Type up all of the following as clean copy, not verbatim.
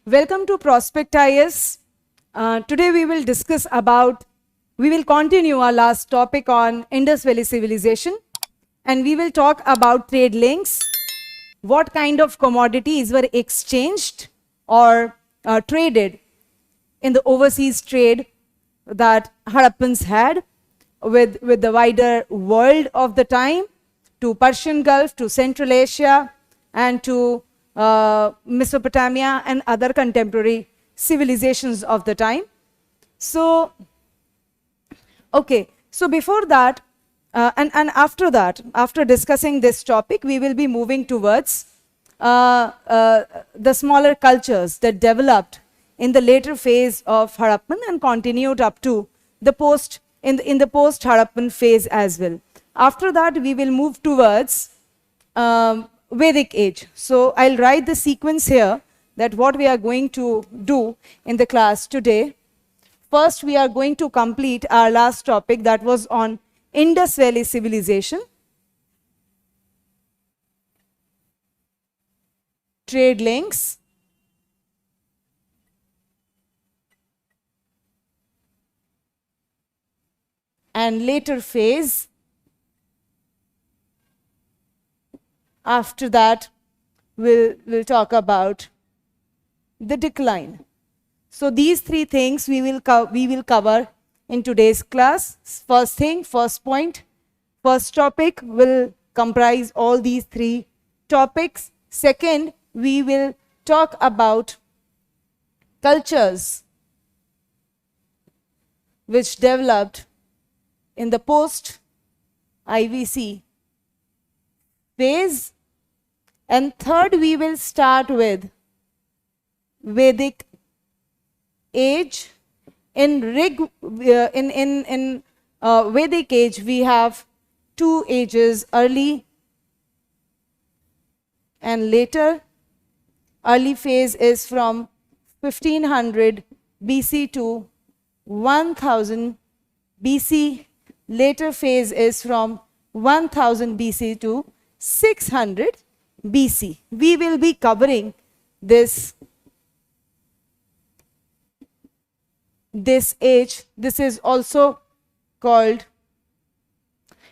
Welcome to Prospect IS. Today we will continue our last topic on Indus Valley Civilization, and we will talk about trade links, what kind of commodities were exchanged or traded in the overseas trade that Harappans had with the wider world of the time, to Persian Gulf, to Central Asia, and to Mesopotamia and other contemporary civilizations of the time. So, okay, so before that, and after that, after discussing this topic, we will be moving towards the smaller cultures that developed in the later phase of Harappan and continued up to the in the post Harappan phase as well. After that, we will move towards Vedic age. So I'll write the sequence here, that what we are going to do in the class today. First, we are going to complete our last topic, that was on Indus Valley Civilization, trade links, and later phase. After that, we'll talk about the decline. So these three things we will cover in today's class. First thing, first point, first topic will comprise all these three topics. Second, we will talk about cultures which developed in the post IVC phase. And third, we will start with Vedic age. In Vedic age, we have two ages, early and later. Early phase is from 1500 BC to 1000 BC. Later phase is from 1000 BC to 600 BC. We will be covering this age. This is also called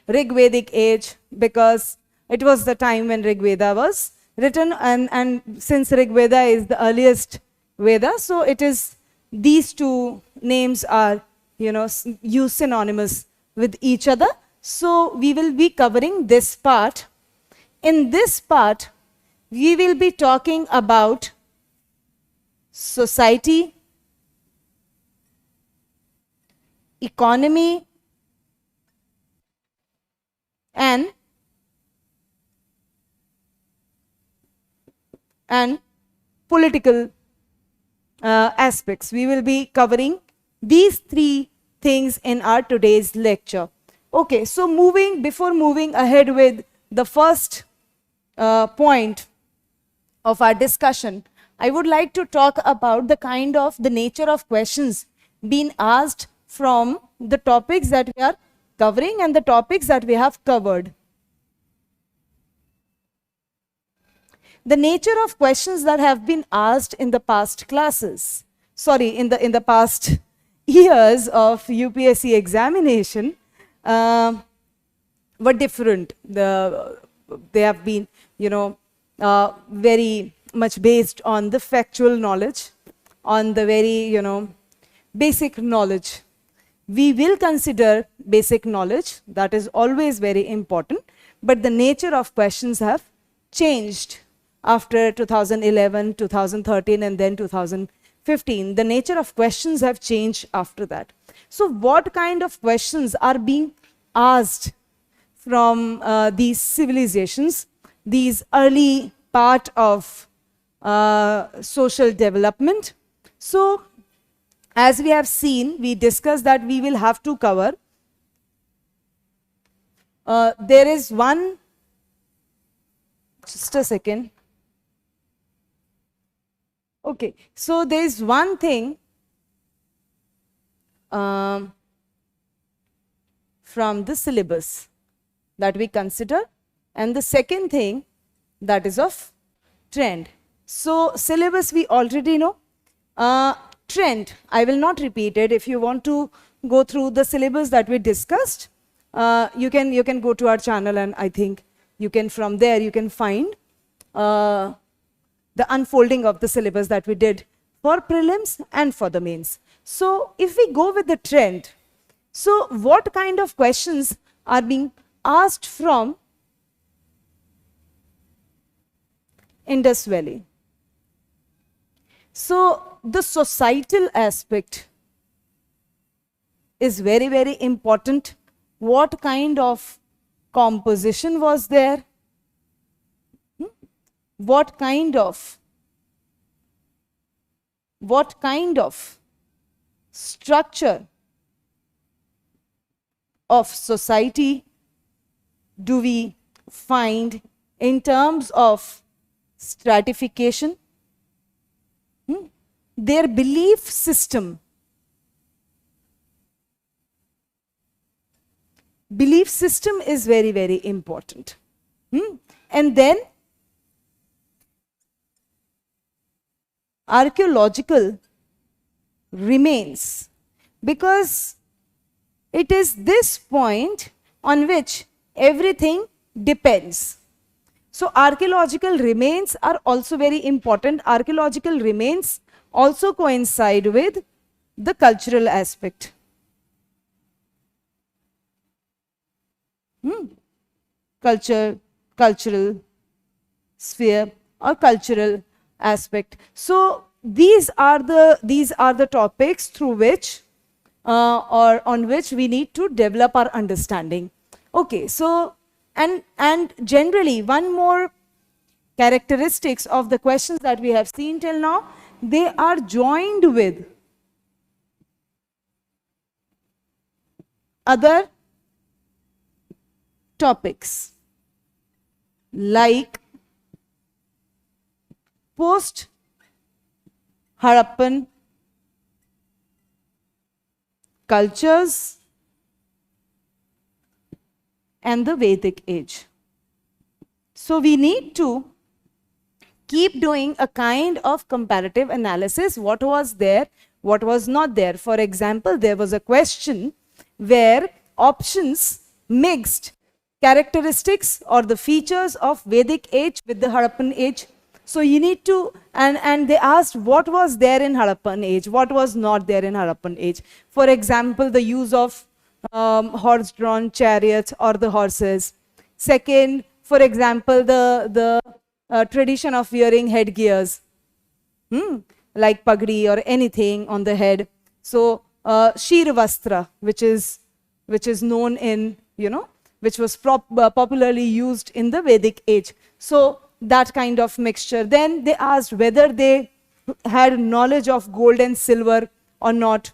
Rigvedic age because it was the time when Rig Veda was written, and since Rig Veda is the earliest Veda, so it is, these two names are used synonymous with each other. So we will be covering this part. In this part, we will be talking about society, economy, and political aspects. We will be covering these three things in our today's lecture. Okay, so before moving ahead with the first point of our discussion, I would like to talk about the nature of questions being asked from the topics that we are covering and the topics that we have covered. The nature of questions that have been asked in the past classes, in the past years of UPSC examination were different. They have been, very much based on the factual knowledge, on the very, basic knowledge. We will consider basic knowledge, that is always very important, but the nature of questions have changed after 2011, 2013, and then 2015. The nature of questions have changed after that. So what kind of questions are being asked from these civilizations, these early part of social development? So as we have seen, we discussed that we will have to cover, there is one, just a second. Okay, so there is one thing from the syllabus that we consider, and the second thing that is of trend. So syllabus we already know. Trend, I will not repeat it. If you want to go through the syllabus that we discussed, you can go to our channel, and I think you can, from there you can find the unfolding of the syllabus that we did for prelims and for the mains. So if we go with the trend, so what kind of questions are being asked from Indus Valley? So the societal aspect is very, very important. What kind of composition was there? What kind of structure of society do we find in terms of stratification? Their belief system. Belief system is very, very important. And then archaeological remains, because it is this point on which everything depends. So archaeological remains are also very important. Archaeological remains also coincide with the cultural aspect. Cultural sphere or cultural aspect. So these are the topics through which or on which we need to develop our understanding. Okay, so and generally one more characteristics of the questions that we have seen till now, they are joined with other topics like post Harappan cultures and the Vedic age. So we need to keep doing a kind of comparative analysis. What was there, what was not there. For example, there was a question where options mixed characteristics or the features of Vedic age with the Harappan age. So you need to, and they asked what was there in Harappan age, what was not there in Harappan age. For example, the use of horse-drawn chariots or the horses. Second, for example, the tradition of wearing headgears, like pagdi or anything on the head. So Shirvastra, which is known in, which was popularly used in the Vedic age. So that kind of mixture. Then they asked whether they had knowledge of gold and silver or not.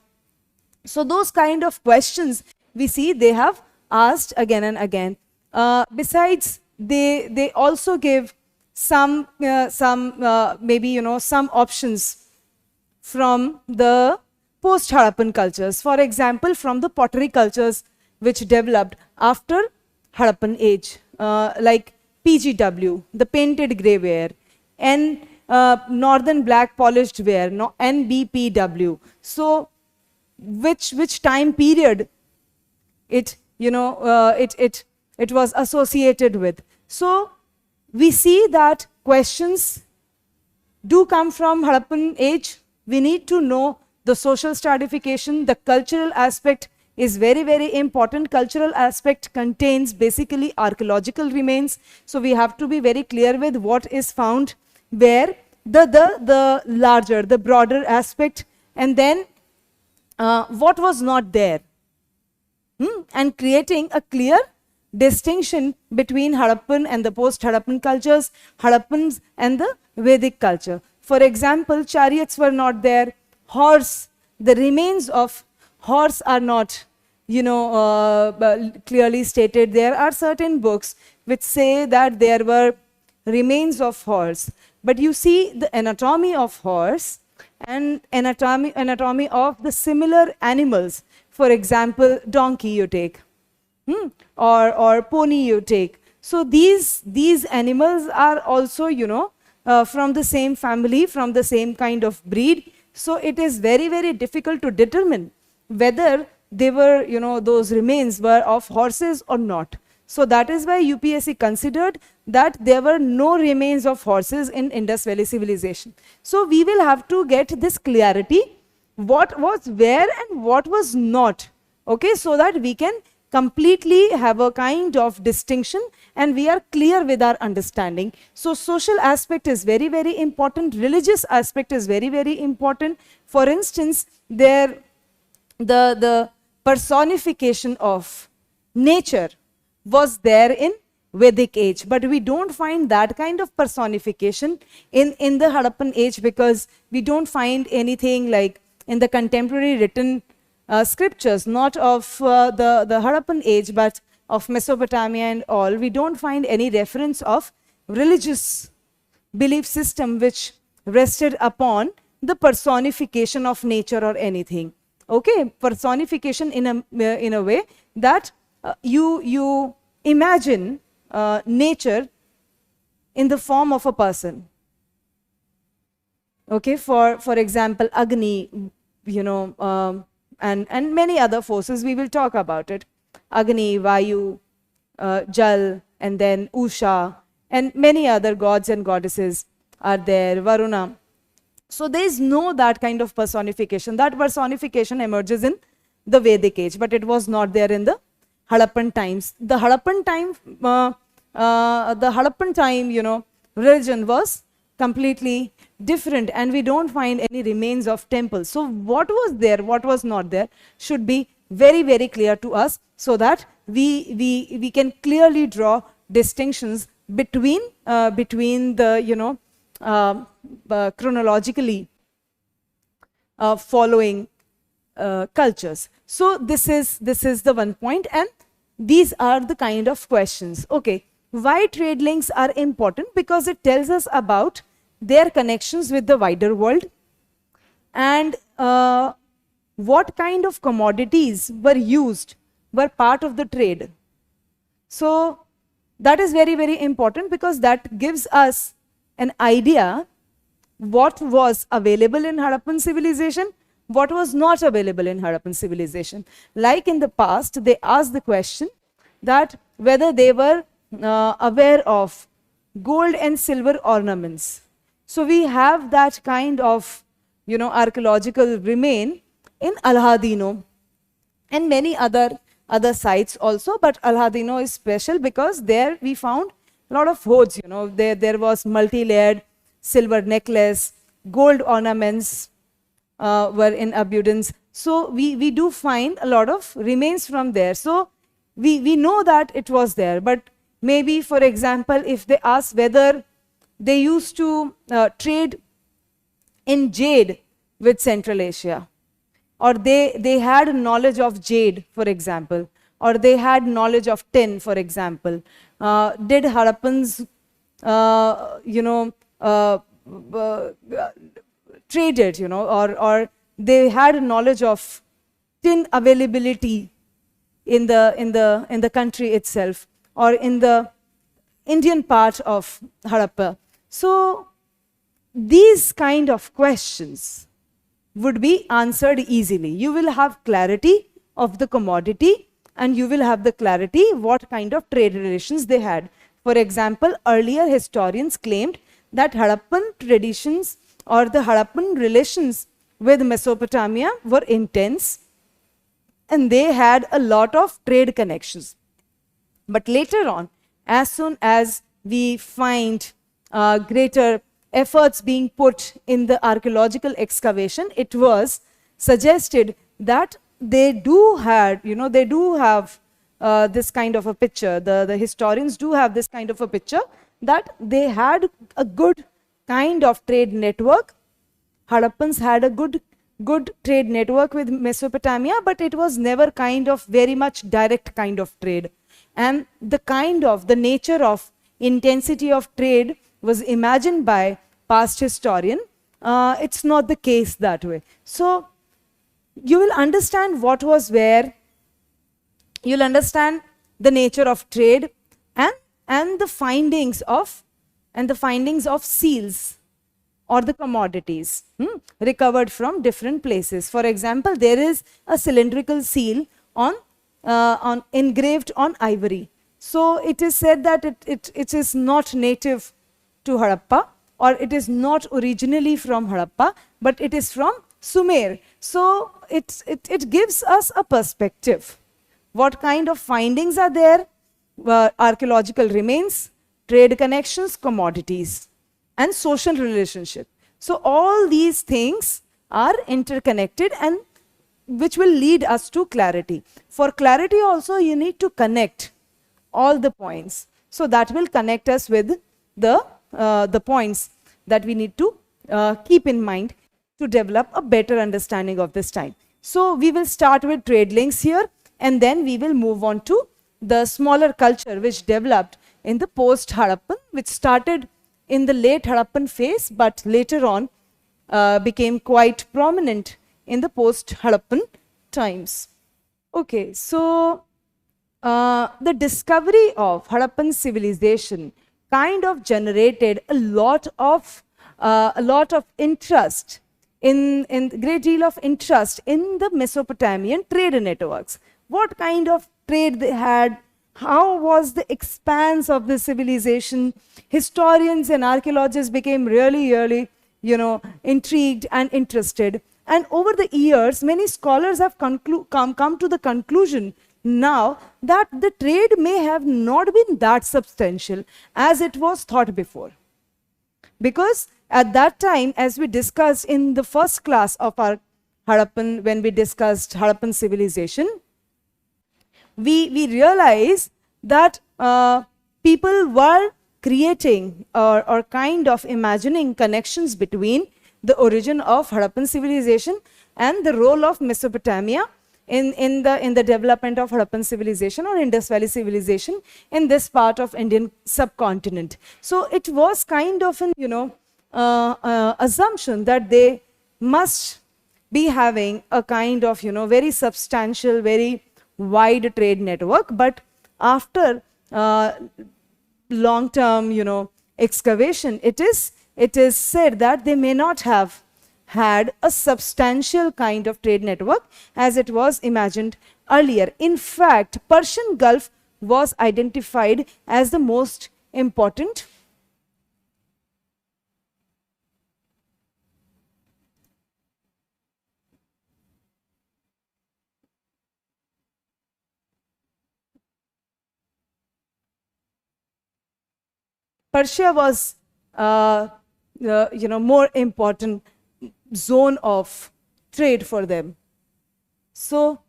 So those kind of questions we see they have asked again and again. Besides, they also give some maybe some options from the post-Harappan cultures. For example, from the pottery cultures which developed after Harappan age, like PGW, the painted grey ware, and northern black polished ware, NBPW. So which time period it it was associated with. So we see that questions do come from Harappan age. We need to know the social stratification. The cultural aspect is very, very important. Cultural aspect contains basically archaeological remains. So we have to be very clear with what is found where, the larger, the broader aspect, and then what was not there. And creating a clear distinction between Harappan and the post-Harappan cultures, Harappans and the Vedic culture. For example, chariots were not there. Horse, the remains of horse are not, clearly stated. There are certain books which say that there were remains of horse. But you see the anatomy of horse and anatomy of the similar animals. For example, donkey you take, or pony you take. So these animals are also, from the same family, from the same kind of breed. So it is very, very difficult to determine whether they were, those remains were of horses or not. So that is why UPSC considered that there were no remains of horses in Indus Valley civilization. So we will have to get this clarity, what was where and what was not, okay, so that we can completely have a kind of distinction and we are clear with our understanding. So social aspect is very, very important. Religious aspect is very, very important. For instance, the personification of nature was there in Vedic age, but we don't find that kind of personification in the Harappan age, because we don't find anything like in the contemporary written scriptures, not of the Harappan age, but of Mesopotamia and all. We don't find any reference of religious belief system which rested upon the personification of nature or anything. Okay, personification in a way that you imagine nature in the form of a person. Okay, for example, Agni, and many other forces, we will talk about it. Agni, Vayu, Jal, and then Usha, and many other gods and goddesses are there, Varuna. So there is no that kind of personification. That personification emerges in the Vedic age, but it was not there in the Harappan times. The Harappan time, religion was completely different, and we don't find any remains of temples. So what was there, what was not there, should be very, very clear to us, so that we can clearly draw distinctions between the chronologically following cultures. So this is the one point, and these are the kind of questions. Okay, why trade links are important? Because it tells us about their connections with the wider world, and what kind of commodities were part of the trade. So that is very, very important, because that gives us an idea what was available in Harappan civilization, what was not available in Harappan civilization. Like in the past, they asked the question that whether they were aware of gold and silver ornaments. So we have that kind of, archaeological remain in Alhadino and many other sites also, but Alhadino is special because there we found a lot of hoards. There was multi-layered silver necklace, gold ornaments were in abundance. So we do find a lot of remains from there. So we know that it was there, but maybe, for example, if they ask whether they used to trade in jade with Central Asia, or they had knowledge of jade, for example, or they had knowledge of tin, for example. Did Harappans, traded, or they had knowledge of tin availability in the country itself, or in the Indian part of Harappa. So these kind of questions would be answered easily. You will have clarity of the commodity, and you will have the clarity what kind of trade relations they had. For example, earlier historians claimed that Harappan traditions or the Harappan relations with Mesopotamia were intense, and they had a lot of trade connections. But later on, as soon as we find greater efforts being put in the archaeological excavation, it was suggested that they do have this kind of a picture. The historians do have this kind of a picture that they had a good kind of trade network. Harappans had a good trade network with Mesopotamia, but it was never kind of very much direct kind of trade. And the nature of intensity of trade was imagined by past historian. It's not the case that way. So you will understand what was where, you'll understand the nature of trade and the findings of and the findings of seals or the commodities recovered from different places. For example, there is a cylindrical seal on engraved on ivory. So it is said that it is not native to Harappa, or it is not originally from Harappa, but it is from Sumer. So it gives us a perspective. What kind of findings are there? Archaeological remains, trade connections, commodities, and social relationship. So all these things are interconnected, and which will lead us to clarity. For clarity also, you need to connect all the points. So that will connect us with the points that we need to keep in mind to develop a better understanding of this time. So we will start with trade links here, and then we will move on to the smaller culture which developed in the post-Harappan, which started in the late Harappan phase, but later on became quite prominent in the post-Harappan times. Okay, so the discovery of Harappan civilization kind of generated a lot of interest in great deal of interest in the Mesopotamian trade networks. What kind of trade they had? How was the expanse of the civilization? Historians and archaeologists became really, intrigued and interested. And over the years, many scholars have come to the conclusion now that the trade may have not been that substantial as it was thought before. Because at that time, as we discussed in the first class of our Harappan, when we discussed Harappan civilization, we realized that people were creating or kind of imagining connections between the origin of Harappan civilization and the role of Mesopotamia in the development of Harappan civilization or Indus Valley civilization in this part of Indian subcontinent. So it was kind of an assumption that they must be having a kind of very substantial, very wide trade network. But after long-term excavation, it is said that they may not have had a substantial kind of trade network as it was imagined earlier. In fact, Persian Gulf was identified as the most important Persia was more important zone of trade for them. So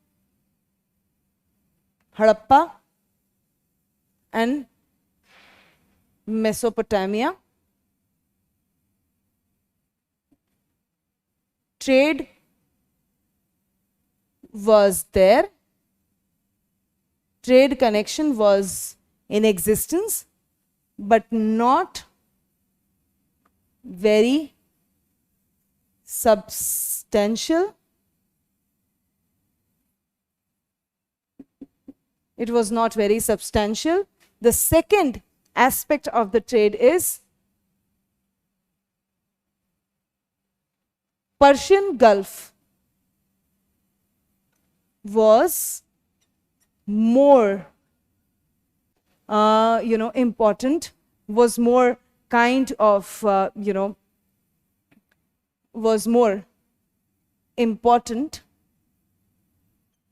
Harappa and Mesopotamia, trade was there, trade connection was in existence, but not very substantial. It was not very substantial. The second aspect of the trade is Persian Gulf was more important, was more kind of was more important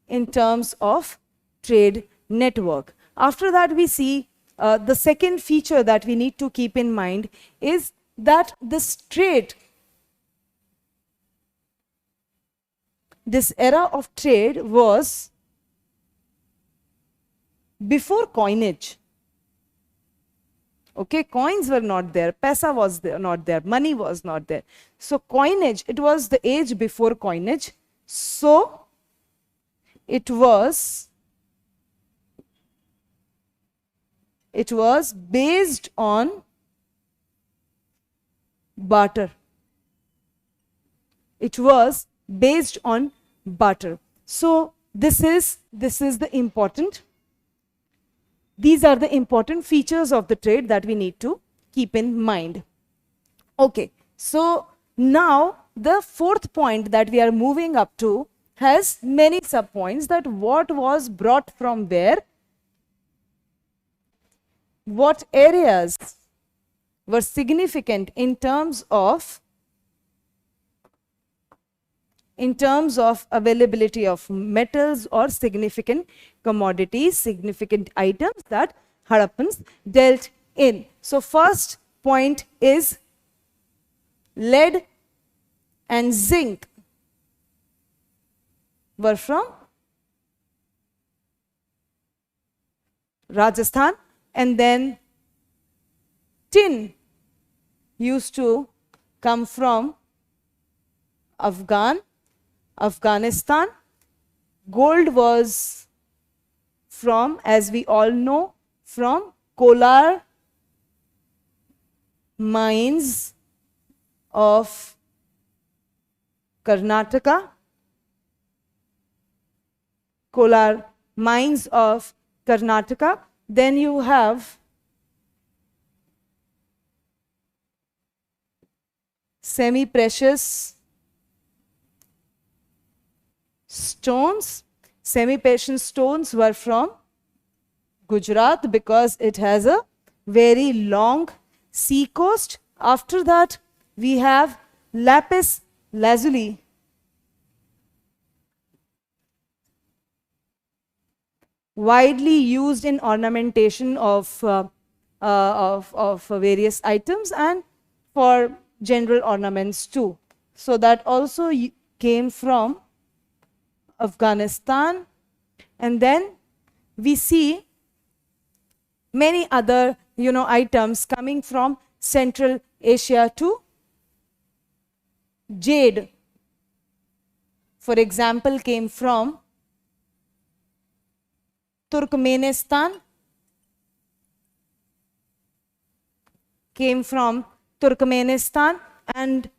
in terms of trade network. After that, we see the second feature that we need to keep in mind is that this trade, this era of trade was before coinage. Okay, coins were not there, paisa was there, not there, money was not there. So coinage, it was the age before coinage. So it was based on barter. It was based on barter. So this is the important. These are the important features of the trade that we need to keep in mind. Okay, so now the fourth point that we are moving up to has many subpoints, that what was brought from where, what areas were significant in terms of availability of metals or significant commodities, significant items that Harappans dealt in. So first point is lead and zinc were from Rajasthan, and then tin used to come from Afghanistan. Gold was from, as we all know, from Kolar mines of Karnataka. Kolar mines of Karnataka. Then you have semi-precious stones. Semi-precious stones were from Gujarat because it has a very long sea coast. After that, we have lapis lazuli. Widely used in ornamentation of various items and for general ornaments too. So that also came from Afghanistan. And then we see many other items coming from Central Asia too. Jade, for example, came from Turkmenistan. And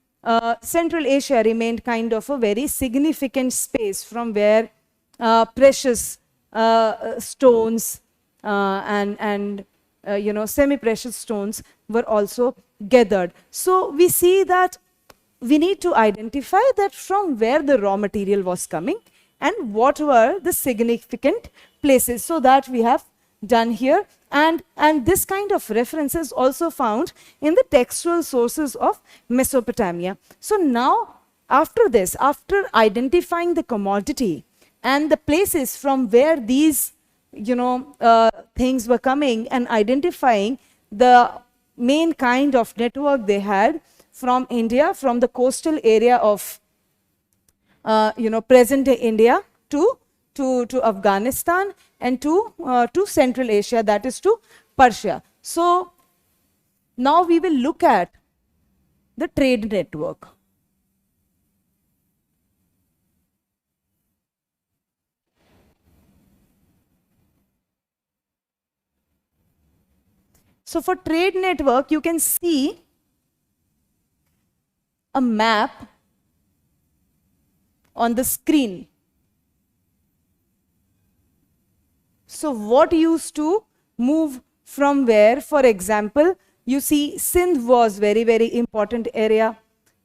Central Asia remained kind of a very significant space from where precious stones and semi-precious stones were also gathered. So we see that we need to identify that from where the raw material was coming and what were the significant places. So that we have done here, and this kind of reference is also found in the textual sources of Mesopotamia. So now after this, after identifying the commodity and the places from where these things were coming and identifying the main kind of network they had from India, from the coastal area of present day India to Afghanistan and to Central Asia, that is to Persia. So now we will look at the trade network. So for trade network, you can see a map on the screen. So what used to move from where? For example, you see Sindh was very, very important area.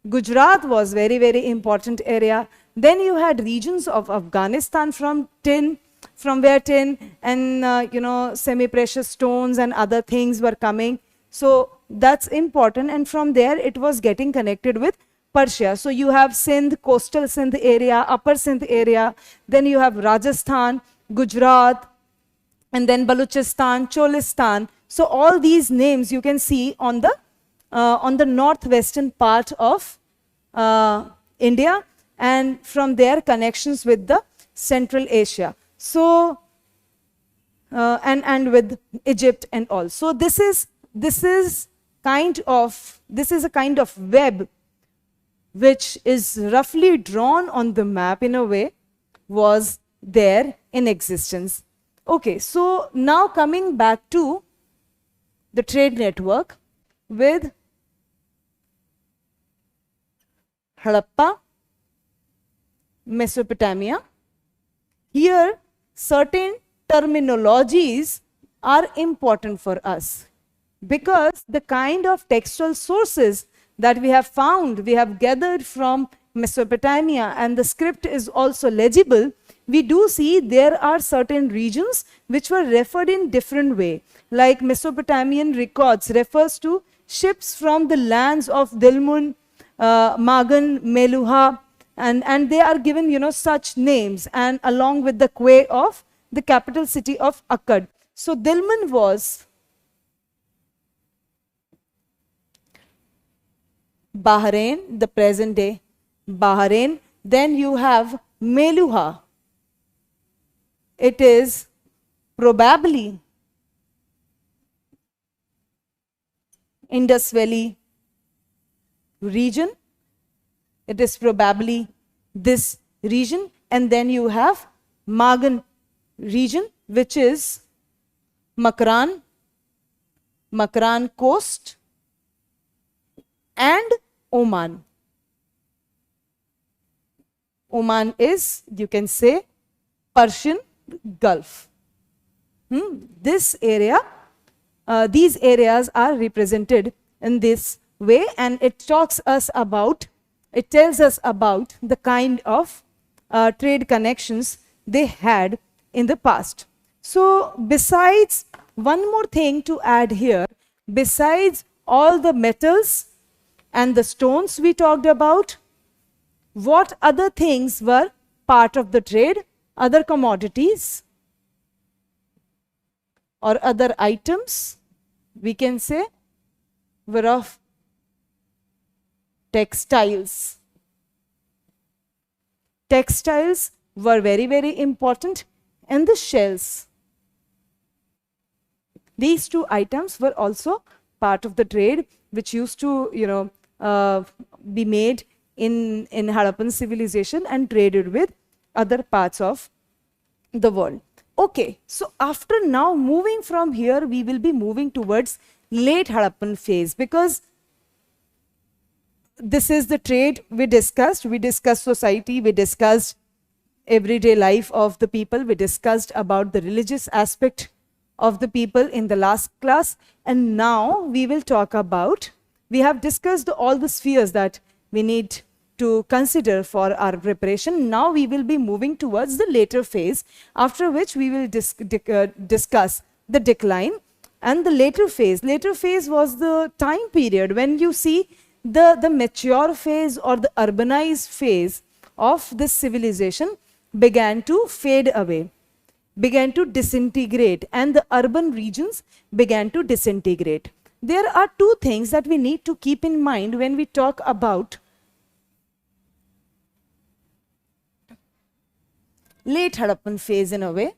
Gujarat was very, very important area. Then you had regions of Afghanistan from where tin and semi-precious stones and other things were coming. So that's important, and from there it was getting connected with Persia. So you have Sindh, coastal Sindh area, upper Sindh area. Then you have Rajasthan, Gujarat, and then Balochistan, Cholistan. So all these names you can see on the northwestern part of India, and from there connections with the Central Asia. So and with Egypt and all. So this is a kind of web which is roughly drawn on the map in a way, was there in existence. Okay, so now coming back to the trade network with Harappa, Mesopotamia. Here, certain terminologies are important for us. because the kind of textual sources that we have found, we have gathered from Mesopotamia, and the script is also legible, we do see there are certain regions which were referred in different way. Like Mesopotamian records refers to ships from the lands of Dilmun, Magan, Meluha, and they are given, such names, and along with the quay of the capital city of Akkad. So Dilmun was Bahrain, the present day Bahrain. Then you have Meluha. It is probably Indus Valley region. It is probably this region. And then you have Magan region, which is Makran coast, and Oman. Oman is, you can say, Persian Gulf. This area, these areas are represented in this way, and it tells us about the kind of trade connections they had in the past. So besides, one more thing to add here, besides all the metals and the stones we talked about, what other things were part of the trade? Other commodities or other items, we can say, were of textiles. Textiles were very, very important, and the shells. These two items were also part of the trade, which used to, be made in Harappan civilization and traded with other parts of the world. Okay, so after now moving from here, we will be moving towards late Harappan phase, because this is the trade we discussed. We discussed society, we discussed everyday life of the people, we discussed about the religious aspect of the people in the last class, and now we will talk about, we have discussed all the spheres that we need to consider for our preparation. Now we will be moving towards the later phase, after which we will discuss the decline and the later phase. Later phase was the time period when you see the mature phase or the urbanized phase of this civilization began to fade away, began to disintegrate, and the urban regions began to disintegrate. There are two things that we need to keep in mind when we talk about late Harappan phase in a way.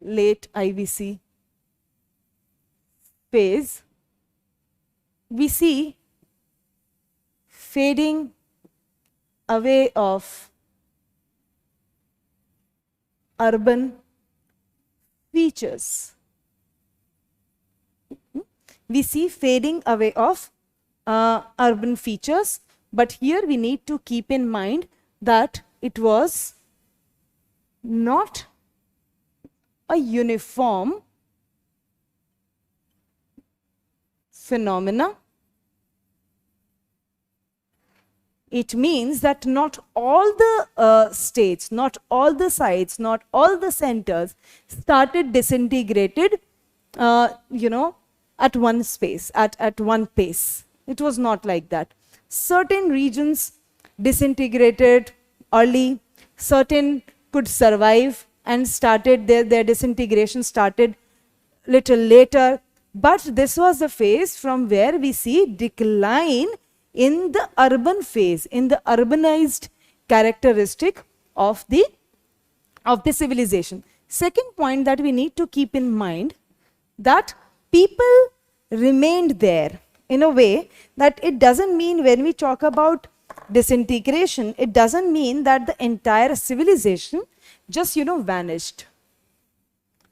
Late IVC phase, we see fading away of urban features. We see fading away of urban features, but here we need to keep in mind that it was not a uniform phenomena. It means that not all the states, not all the sites, not all the centers started disintegrated, at one space, at one pace. It was not like that. Certain regions disintegrated early, certain could survive and started their disintegration started little later, but this was the phase from where we see decline in the urban phase, in the urbanized characteristic of the civilization. Second point that we need to keep in mind, that people remained there in a way that it doesn't mean, when we talk about disintegration, it doesn't mean that the entire civilization just vanished.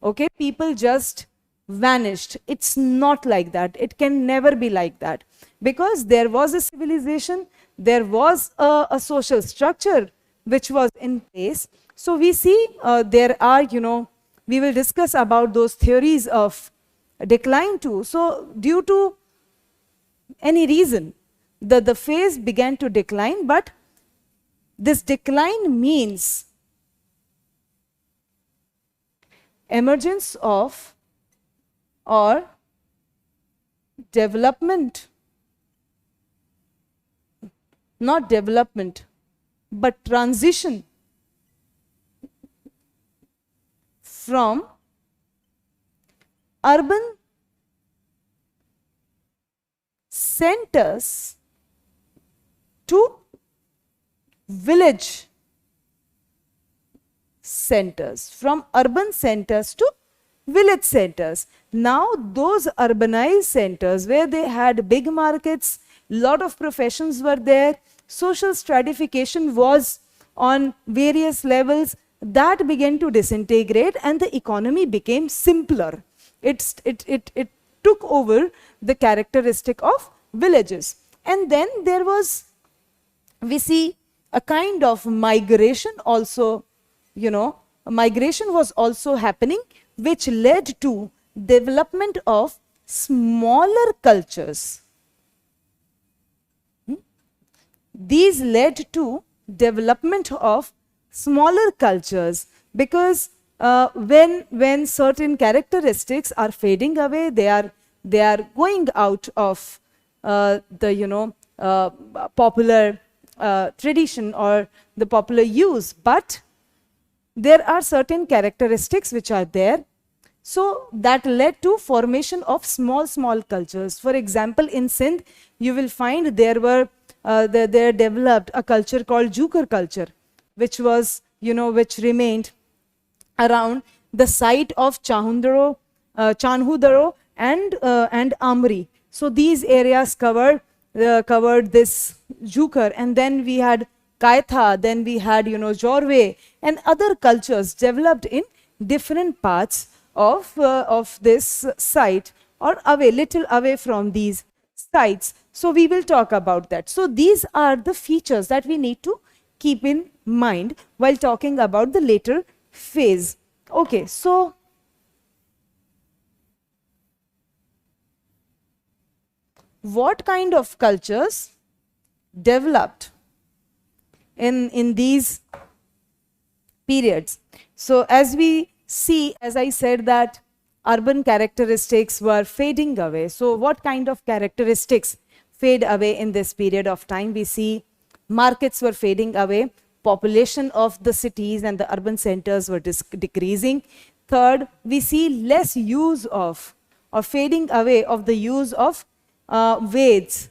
Okay, people just vanished. It's not like that. It can never be like that, because there was a civilization, there was a social structure which was in place. So we see there are, we will discuss about those theories of decline too. So due to any reason, the phase began to decline, but this decline means emergence of or development, not development, but transition from urban centers to village centers, from urban centers to village centers. Now those urbanized centers where they had big markets, lot of professions were there, social stratification was on various levels, that began to disintegrate and the economy became simpler. It took over the characteristic of villages. And then there was, we see a kind of migration also, migration was also happening, which led to development of smaller cultures. These led to development of smaller cultures, because when certain characteristics are fading away, they are going out of the popular tradition or the popular use, but there are certain characteristics which are there. So that led to formation of small cultures. For example, in Sindh, you will find there developed a culture called Jukar culture, which was, which remained around the site of Chanhudaro and Amri. So these areas covered this Jukar, and then we had Kaitha, then we had, Jorwe, and other cultures developed in different parts of this site, or little away from these sites. So we will talk about that. So these are the features that we need to keep in mind while talking about the later phase. Okay, so what kind of cultures developed in these periods? So as we see, as I said, that urban characteristics were fading away. So what kind of characteristics fade away in this period of time? We see markets were fading away, population of the cities and the urban centers were decreasing. Third, we see less use of, or fading away of the use of Veds,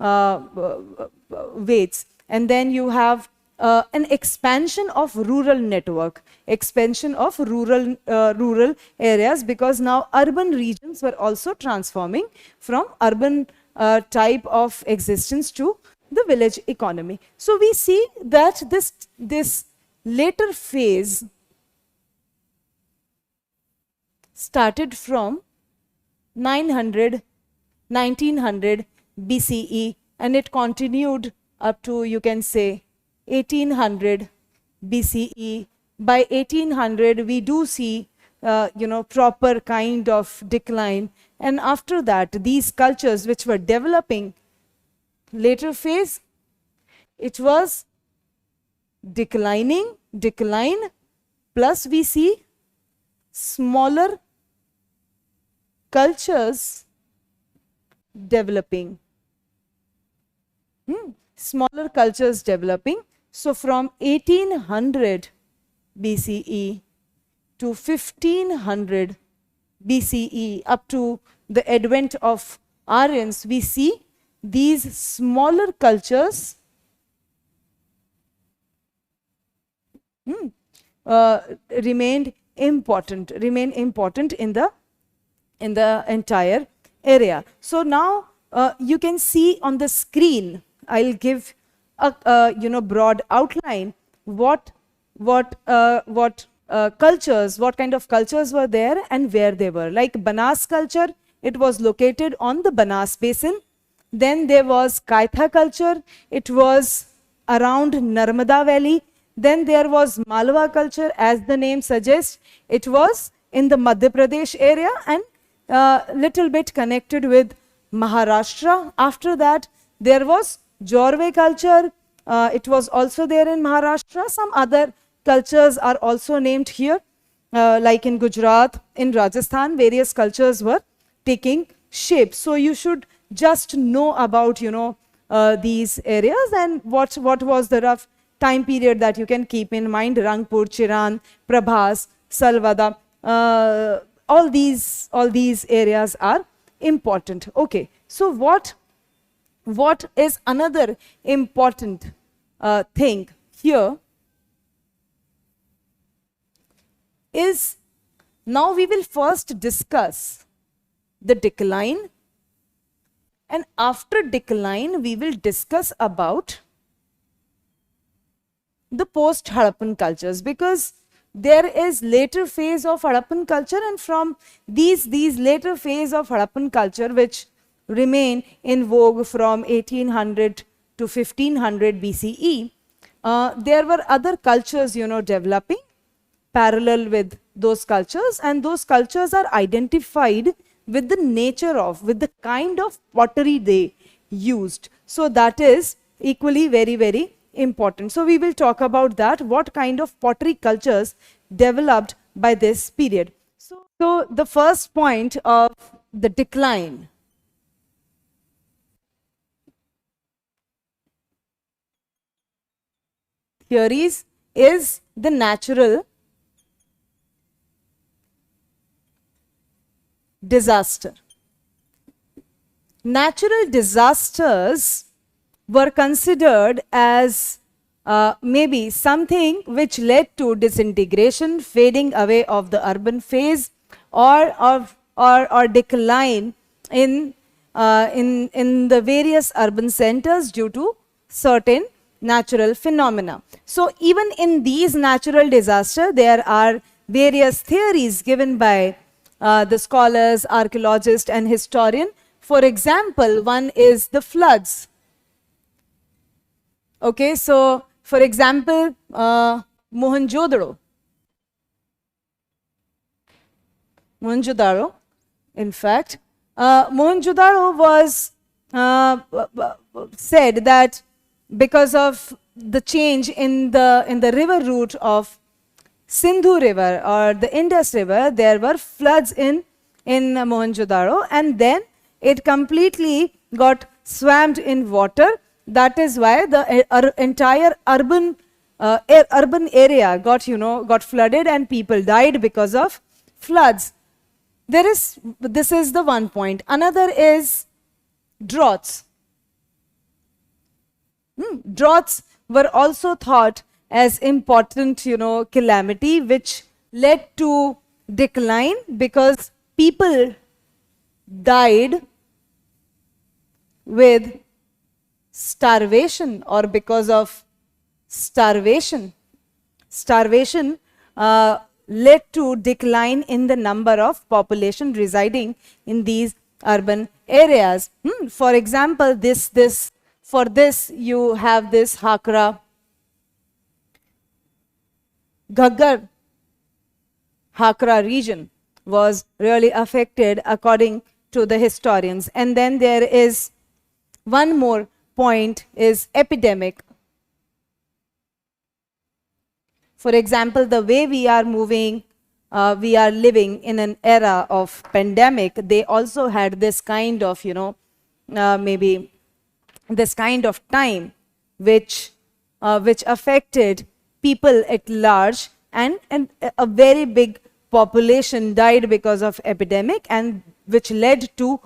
Veds. And then you have an expansion of rural network, expansion of rural areas, because now urban regions were also transforming from urban type of existence to the village economy. So we see that this later phase started from 1900 BCE, and it continued up to, you can say, 1800 BCE. By 1800, we do see, proper kind of decline. And after that, these cultures which were developing, later phase, it was decline, plus we see smaller cultures developing. Smaller cultures developing. So from 1800 BCE to 1500 BCE, up to the advent of Aryans, we see these smaller cultures remain important in the entire area. So now you can see on the screen, I'll give a broad outline what cultures, what kind of cultures were there and where they were. Like Banas culture, it was located on the Banas basin. Then there was Kaitha culture, it was around Narmada Valley. Then there was Malwa culture, as the name suggests, it was in the Madhya Pradesh area and little bit connected with Maharashtra. After that, there was Jorve culture, it was also there in Maharashtra. Some other cultures are also named here, like in Gujarat, in Rajasthan, various cultures were taking shape. So you should just know about, these areas and what was the rough time period that you can keep in mind. Rangpur, Chiran, Prabhas, Salvada, all these areas are important. Okay, so what is another important thing here is, now we will first discuss the decline, and after decline we will discuss about the post Harappan cultures, because there is later phase of Harappan culture, and from these later phase of Harappan culture which remain in vogue from 1800 to 1500 BCE, there were other cultures developing parallel with those cultures, and those cultures are identified with the nature of, with the kind of pottery they used. So that is equally very, very important. So we will talk about that, what kind of pottery cultures developed by this period. So the first point of the decline theories is the natural disaster. Natural disasters were considered as maybe something which led to disintegration, fading away of the urban phase, or decline in the various urban centers due to certain natural phenomena. So even in these natural disasters, there are various theories given by the scholars, archaeologists and historian. For example, one is the floods. Okay, so for example, Mohenjo-daro, in fact, Mohenjo-daro was said that because of the change in the river route of Sindhu river or the Indus river, there were floods in Mohenjo-daro, and then it completely got swamped in water. That is why the entire urban area got flooded and people died because of floods. This is the one point. Another is droughts. Droughts were also thought as important, calamity which led to decline because people died with starvation or because of starvation. Starvation led to decline in the number of population residing in these urban areas. For example, for this you have this Hakra, Ghaggar, Hakra region was really affected according to the historians. And then there is one more point, is epidemic. For example, the way we are moving, we are living in an era of pandemic. They also had this kind of, maybe this kind of time which affected people at large, and a very big population died because of epidemic, and which led to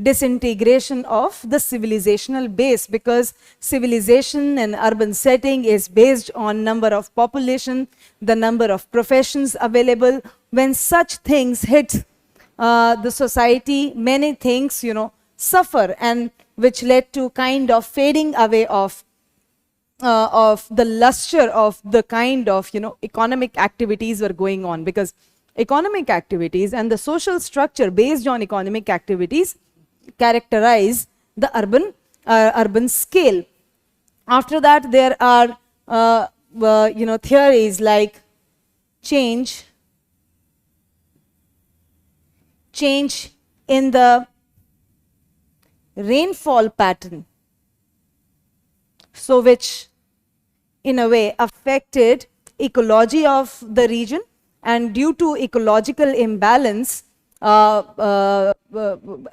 disintegration of the civilizational base, because civilization in urban setting is based on number of population, the number of professions available. When such things hit the society, many things suffer, and which led to kind of fading away of of the luster of the kind of, economic activities were going on, because economic activities and the social structure based on economic activities characterize the urban scale. After that, there are theories like change in the rainfall pattern, so which in a way affected ecology of the region, and due to ecological imbalance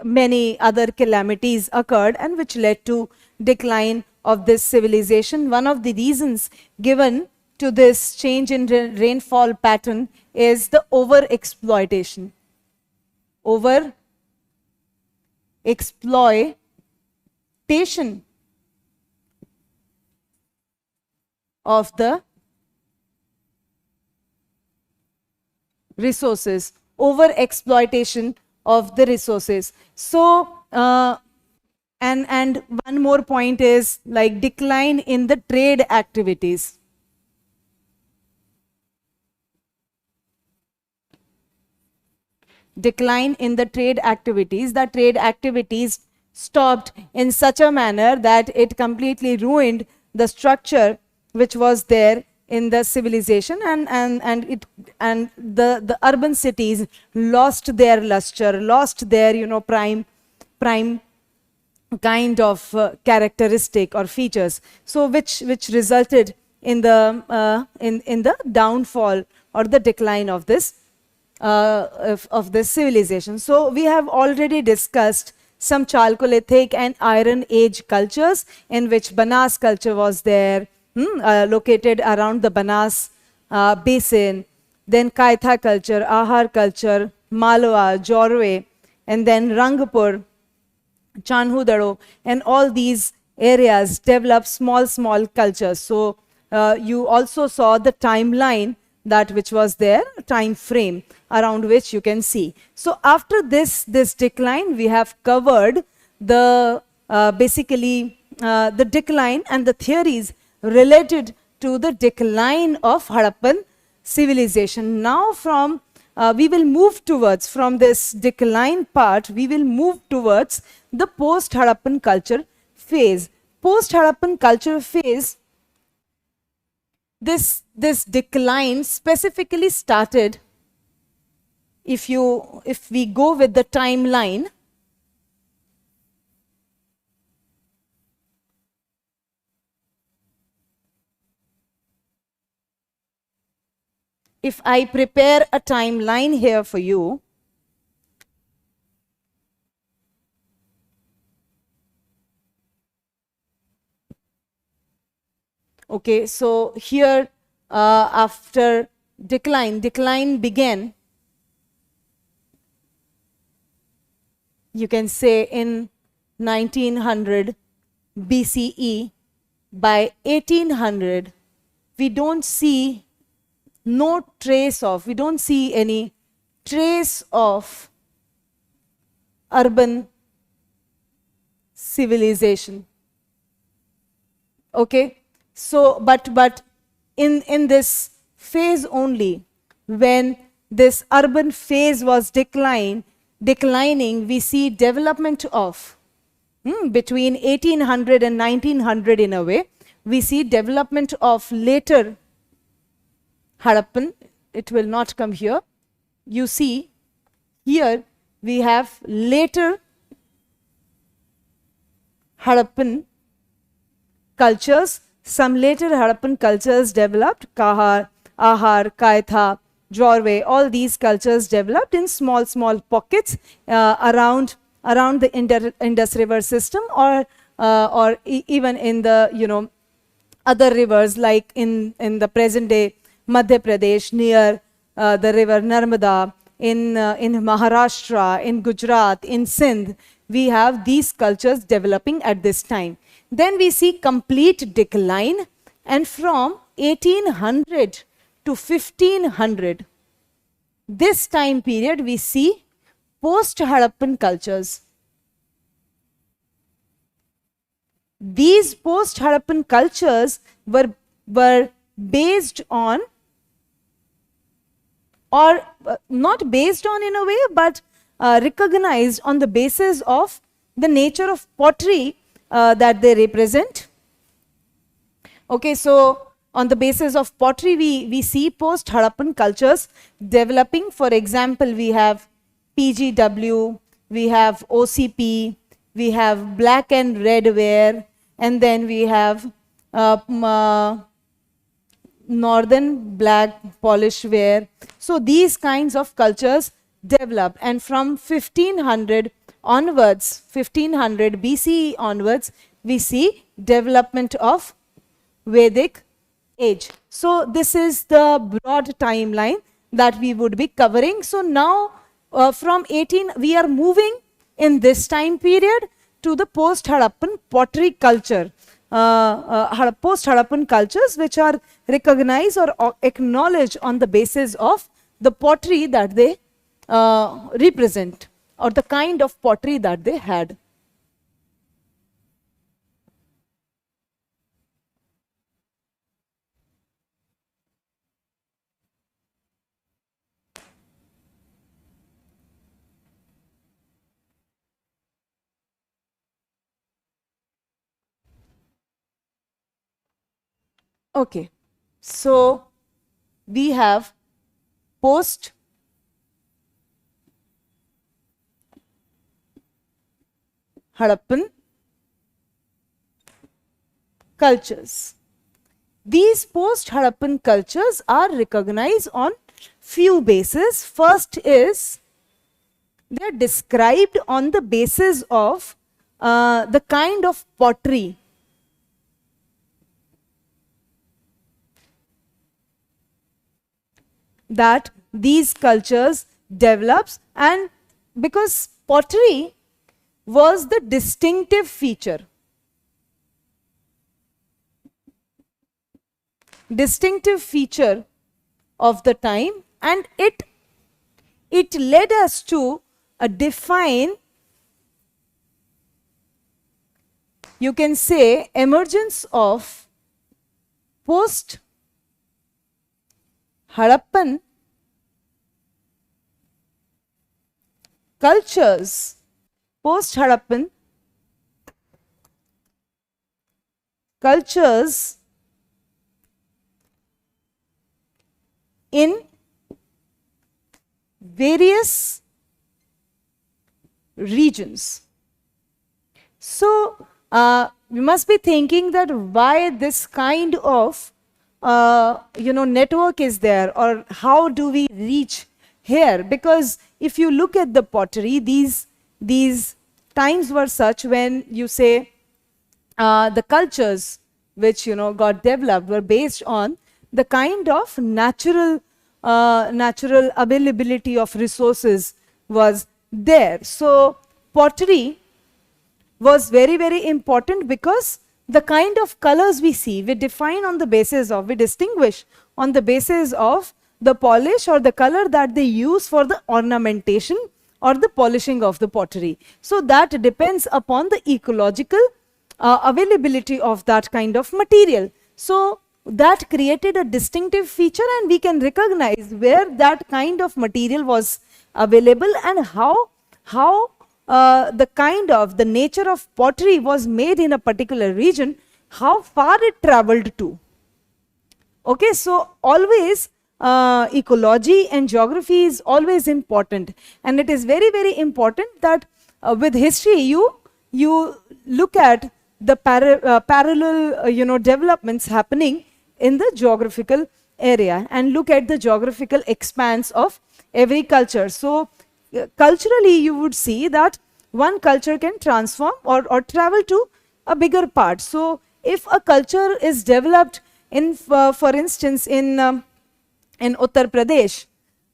many other calamities occurred, and which led to decline of this civilization. One of the reasons given to this change in rainfall pattern is the over-exploitation of the resources, over-exploitation of the resources. So, and one more point is like decline in the trade activities. Decline in the trade activities. The trade activities stopped in such a manner that it completely ruined the structure which was there in the civilization, and the urban cities lost their luster, lost their prime kind of characteristic or features. So which resulted in the downfall or the decline of this civilization. So we have already discussed some Chalcolithic and Iron Age cultures, in which Banas culture was there, located around the Banas basin. Then Kaitha culture, Ahar culture, Malwa, Jorwe, and then Rangpur, Chanhudaro, and all these areas developed small cultures. So you also saw the timeline, that which was there, time frame around which you can see. So after this decline, we have covered the basically the decline and the theories related to the decline of Harappan civilization. Now from we will move towards, from this decline part, we will move towards the post-Harappan culture phase. Post-Harappan culture phase, this decline specifically started, if we go with the timeline, if I prepare a timeline here for you, okay, so here after decline began, you can say in 1900 BCE. By 1800, we don't see any trace of urban civilization. Okay, so but in this phase only, when this urban phase was declining, we see development of between 1800 and 1900, in a way, we see development of later Harappan. It will not come here. You see, here we have later Harappan cultures. Some later Harappan cultures developed, Kahar, Ahar, Kaitha, Jorwe, all these cultures developed in small pockets around the Indus River system, or even in the other rivers, like in the present day Madhya Pradesh, near the river Narmada, in Maharashtra, in Gujarat, in Sindh. We have these cultures developing at this time. Then we see complete decline, and from 1800 to 1500, this time period, we see post-Harappan cultures. these post-Harappan cultures were based on, or not based on in a way, but recognized on the basis of the nature of pottery that they represent. Okay, so on the basis of pottery, we see post-Harappan cultures developing. For example, we have PGW, we have OCP, we have black and red ware, and then we have northern black polish ware. So these kinds of cultures develop, and from 1500 onwards, 1500 BCE onwards, we see development of Vedic age. So this is the broad timeline that we would be covering. So now from 18, we are moving in this time period to the post-Harappan pottery culture. Post-Harappan cultures which are recognized or acknowledged on the basis of the pottery that they represent, or the kind of pottery that they had. Okay, so we have post Harappan cultures. These post-Harappan cultures are recognized on few bases. First is, they are described on the basis of the kind of pottery that these cultures develops, and because pottery was the distinctive feature of the time, and it led us to define, you can say, emergence of post Harappan cultures, post-Harappan cultures in various regions. So we must be thinking that why this kind of network is there, or how do we reach here? Because if you look at the pottery, these times were such when you say the cultures which got developed were based on the kind of natural availability of resources was there. So pottery was very, very important, because the kind of colors we see, we distinguish on the basis of the polish or the color that they use for the ornamentation or the polishing of the pottery. So that depends upon the ecological availability of that kind of material. So that created a distinctive feature, and we can recognize where that kind of material was available, and how the nature of pottery was made in a particular region, how far it traveled to. Okay, so always ecology and geography is always important, and it is very, very important that with history you look at the parallel developments happening in the geographical area, and look at the geographical expanse of every culture. So culturally you would see that one culture can transform or travel to a bigger part. So if a culture is developed in for instance in Uttar Pradesh,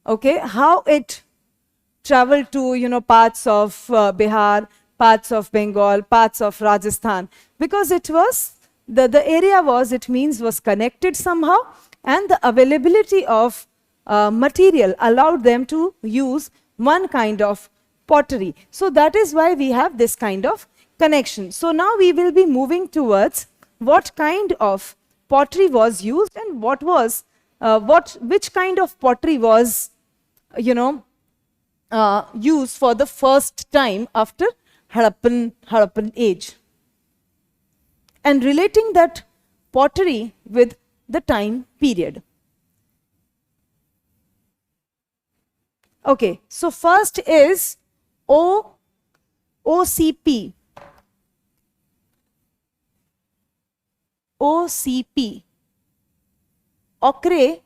okay, how it traveled to parts of Bihar, parts of Bengal, parts of Rajasthan, because it was the area was connected somehow, and the availability of material allowed them to use one kind of pottery. So that is why we have this kind of connection. So now we will be moving towards what kind of pottery was used and what was which kind of pottery was used for the first time after Harappan age, and relating that pottery with the time period. Okay, so first is OCP. OCP, ochre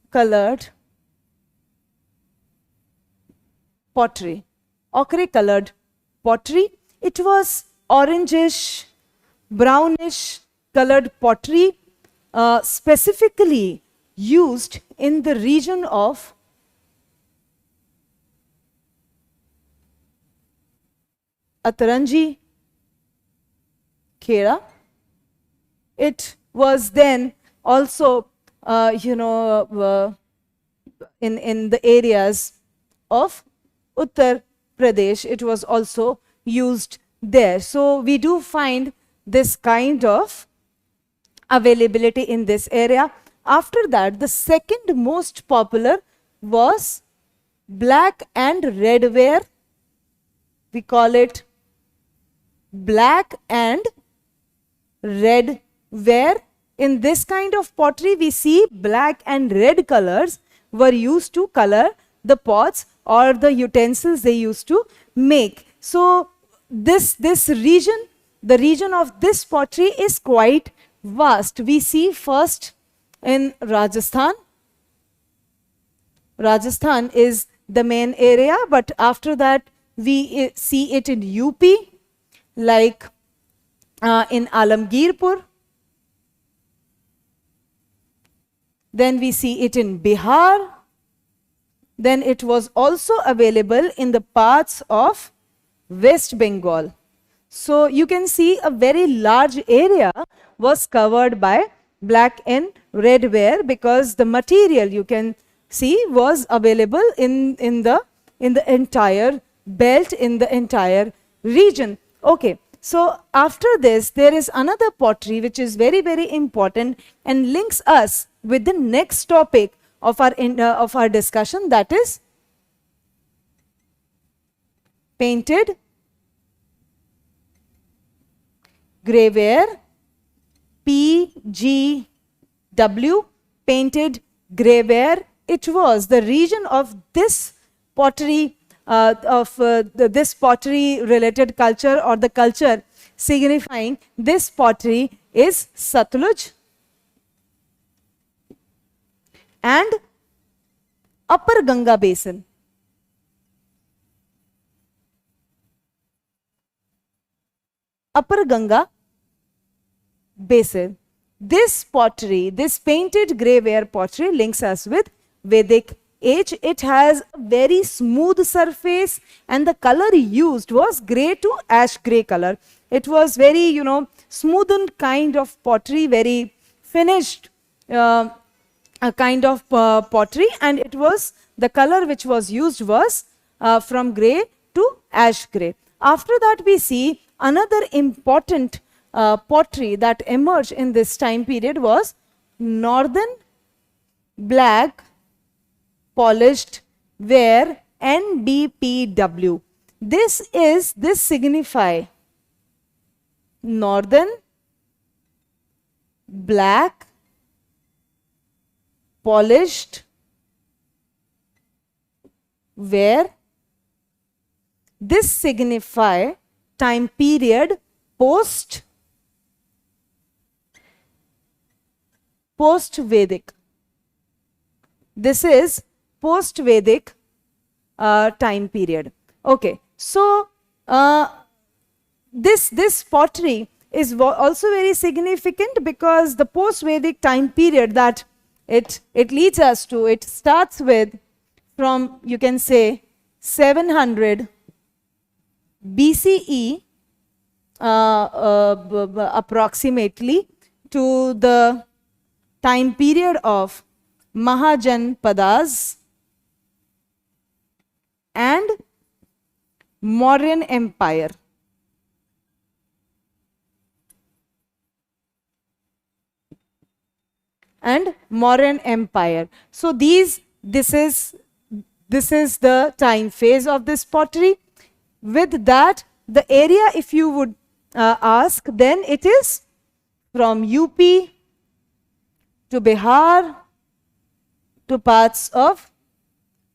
colored pottery. Ochre colored pottery. It was orangish, brownish colored pottery, specifically used in the region of Atarangi, Khera. It was then also, in the areas of Uttar Pradesh. It was also used there. So we do find this kind of availability in this area. After that, the second most popular was black and red ware. We call it black and red ware. In this kind of pottery, we see black and red colors were used to color the pots or the utensils they used to make. So this region, the region of this pottery is quite vast. We see first in Rajasthan. Rajasthan is the main area, but after that we see it in UP, like in Alamgirpur. Then we see it in Bihar. Then it was also available in the parts of West Bengal. So you can see a very large area was covered by black and red ware, because the material, you can see, was available in the entire belt, in the entire region. Okay, so after this there is another pottery which is very, very important and links us with the next topic of our discussion, that is painted grayware, PGW, painted grayware. It was the region of this pottery, this pottery related culture, or the culture signifying this pottery is Satluj and Upper Ganga Basin. Upper Ganga Basin. This pottery, this painted grayware pottery, links us with Vedic age. It has a very smooth surface and the color used was grey to ash grey color. It was very, smoothened kind of pottery, very finished a kind of pottery, and it was, the color which was used was from grey to ash grey. After that we see another important pottery that emerged in this time period was northern black polished ware, NBPW. This signify northern black polished ware. This signify time period post Vedic. This is post Vedic time period. Okay, so this pottery is also very significant, because the post Vedic time period that it leads us to, it starts with from, you can say, 700 BCE approximately to the time period of Mahajanpadas and Mauryan Empire. And Mauryan Empire. So this is the time phase of this pottery. With that, the area, if you would ask, then it is from UP to Bihar to parts of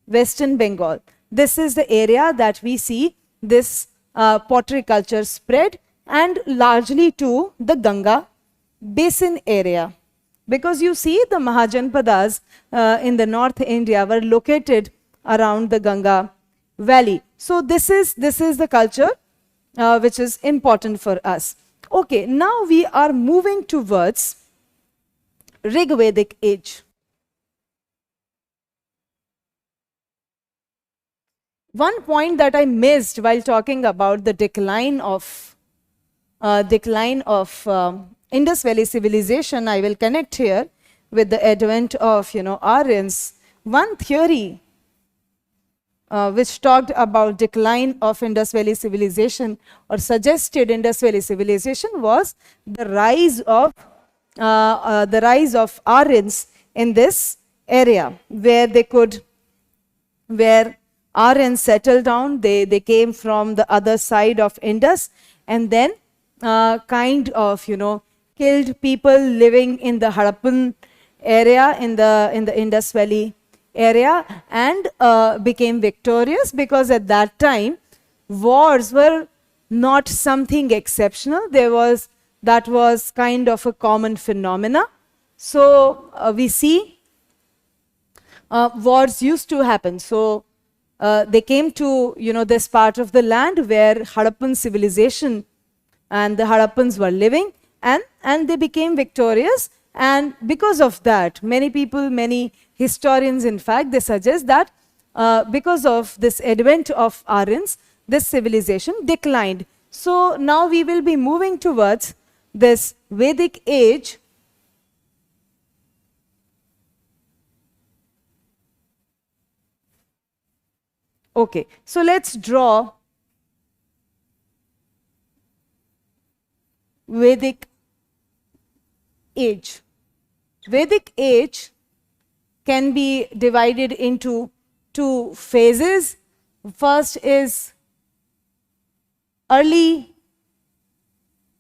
Western Bengal. This is the area that we see this pottery culture spread, and largely to the Ganga basin area. Because you see, the Mahajanpadas in the North India were located around the Ganga valley. So this is the culture which is important for us. Okay, now we are moving towards Rigvedic age. One point that I missed while talking about the decline of Indus Valley civilization, I will connect here with the advent of Aryans. One theory which talked about decline of Indus Valley civilization or suggested Indus Valley civilization was the rise of Aryans in this area, where Aryans settled down. They came from the other side of Indus, and then kind of killed people living in the Harappan area in the Indus Valley area, and became victorious, because at that time wars were not something exceptional. That was kind of a common phenomena. So we see wars used to happen. So they came to this part of the land where Harappan civilization and the Harappans were living, and they became victorious. And because of that, many historians, in fact, they suggest that because of this advent of Aryans, this civilization declined. So now we will be moving towards this Vedic age. Okay, so let's draw Vedic age. Vedic age can be divided into two phases. First is early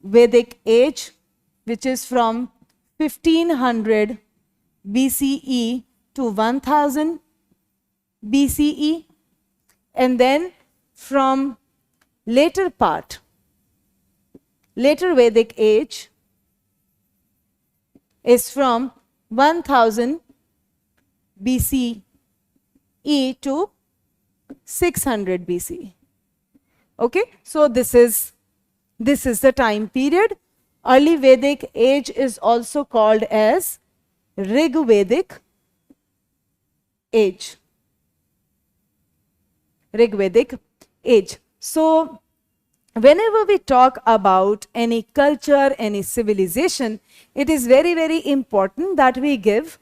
Vedic age, which is from 1500 BCE to 1000 BCE, and then from later Vedic age is from 1000 BCE to 600 BCE. Okay, so this is the time period. Early Vedic age is also called as Rigvedic age. Rigvedic age. So whenever we talk about any culture, any civilization, it is very, very important that we give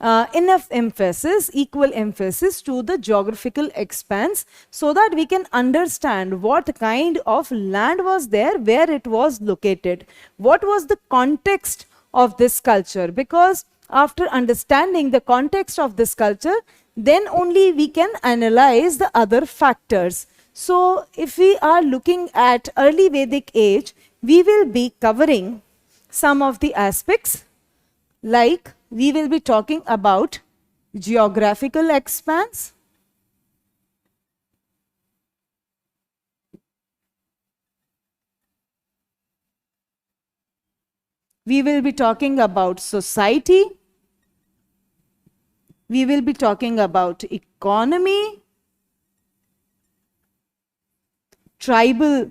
enough emphasis, equal emphasis to the geographical expanse, so that we can understand what kind of land was there, where it was located, what was the context of this culture. Because after understanding the context of this culture, then only we can analyze the other factors. So if we are looking at early Vedic age, we will be covering some of the aspects, like we will be talking about geographical expanse, we will be talking about society, we will be talking about economy, tribal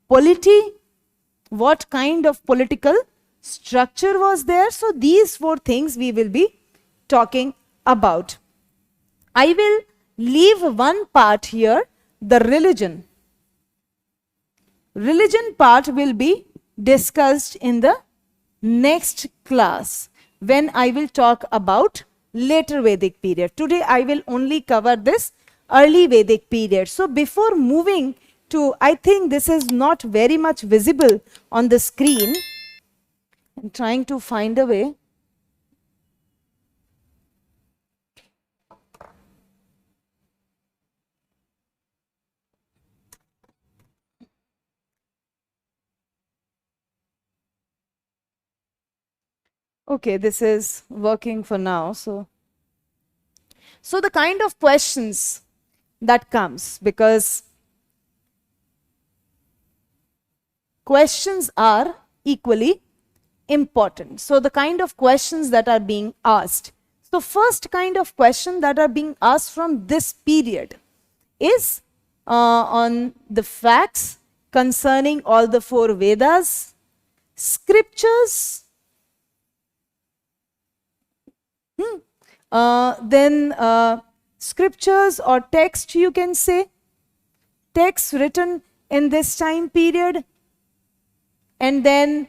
polity, what kind of political structure was there. So these four things we will be talking about. I will leave one part here, the religion. Religion part will be discussed in the next class, when I will talk about later Vedic period. Today I will only cover this early Vedic period. So before moving to, I think this is not very much visible on the screen. I'm trying to find a way. Okay, this is working for now. So the kind of questions that comes, because questions are equally important. So the kind of questions that are being asked. So first kind of question that are being asked from this period is on the facts concerning all the four Vedas, scriptures, then scriptures or text, you can say, texts written in this time period, and then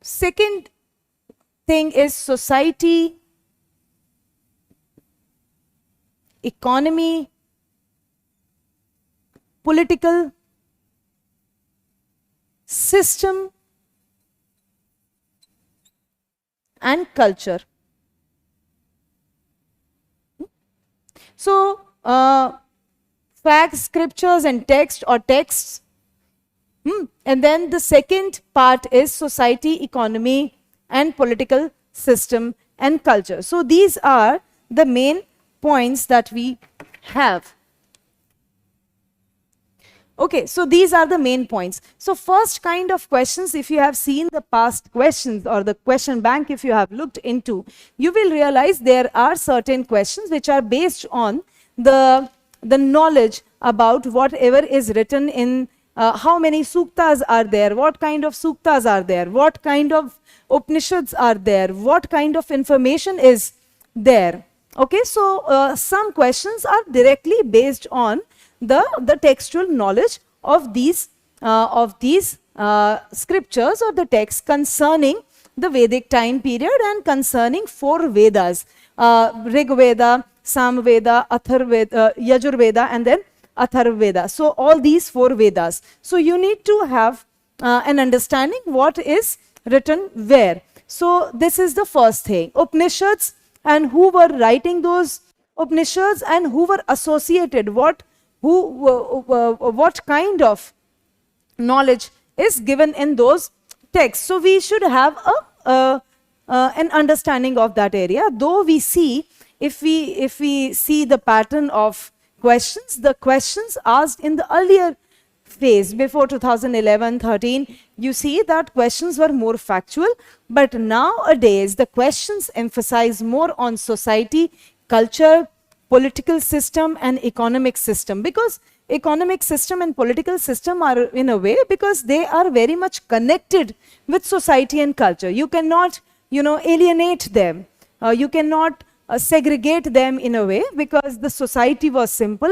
second thing is society, economy, political system, and culture. So facts, scriptures, and text or texts. And then the second part is society, economy, and political system and culture. So these are the main points that we have. Okay, so these are the main points. So first kind of questions, if you have seen the past questions or the question bank, if you have looked into, you will realize there are certain questions which are based on the knowledge about whatever is written in how many suktas are there, what kind of suktas are there, what kind of Upanishads are there, what kind of information is there. Okay, so some questions are directly based on the textual knowledge of these scriptures or the texts concerning the Vedic time period and concerning four Vedas, Rig Veda, Samveda, Atharveda, Yajurveda, and then Atharveda. So all these four Vedas. So you need to have an understanding what is written where. So this is the first thing. Upanishads, and who were writing those Upanishads and who were associated, what kind of knowledge is given in those texts. So we should have an understanding of that area. Though we see, if we see the pattern of questions, the questions asked in the earlier phase before 2011-13, you see that questions were more factual, but nowadays the questions emphasize more on society, culture, political system, and economic system, because economic system and political system are in a way, because they are very much connected with society and culture. You cannot, alienate them. You cannot segregate them in a way, because the society was simple,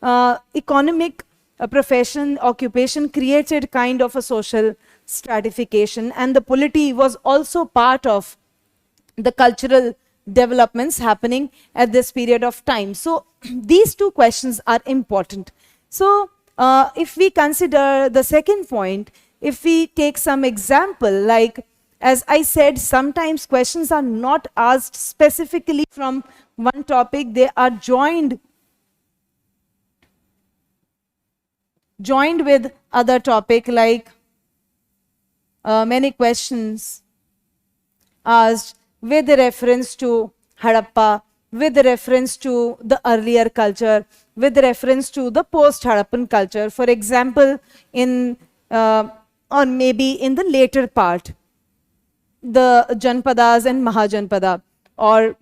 and economic profession, occupation created kind of a social stratification, and the polity was also part of the cultural developments happening at this period of time. So these two questions are important. So if we consider the second point, if we take some example, like as I said, sometimes questions are not asked specifically from one topic, they are joined with other topic, like many questions asked with reference to Harappa, with reference to the earlier culture, with reference to the post-Harappan culture. For example, in or maybe in the later part, the Janpadas and Mahajanpada, or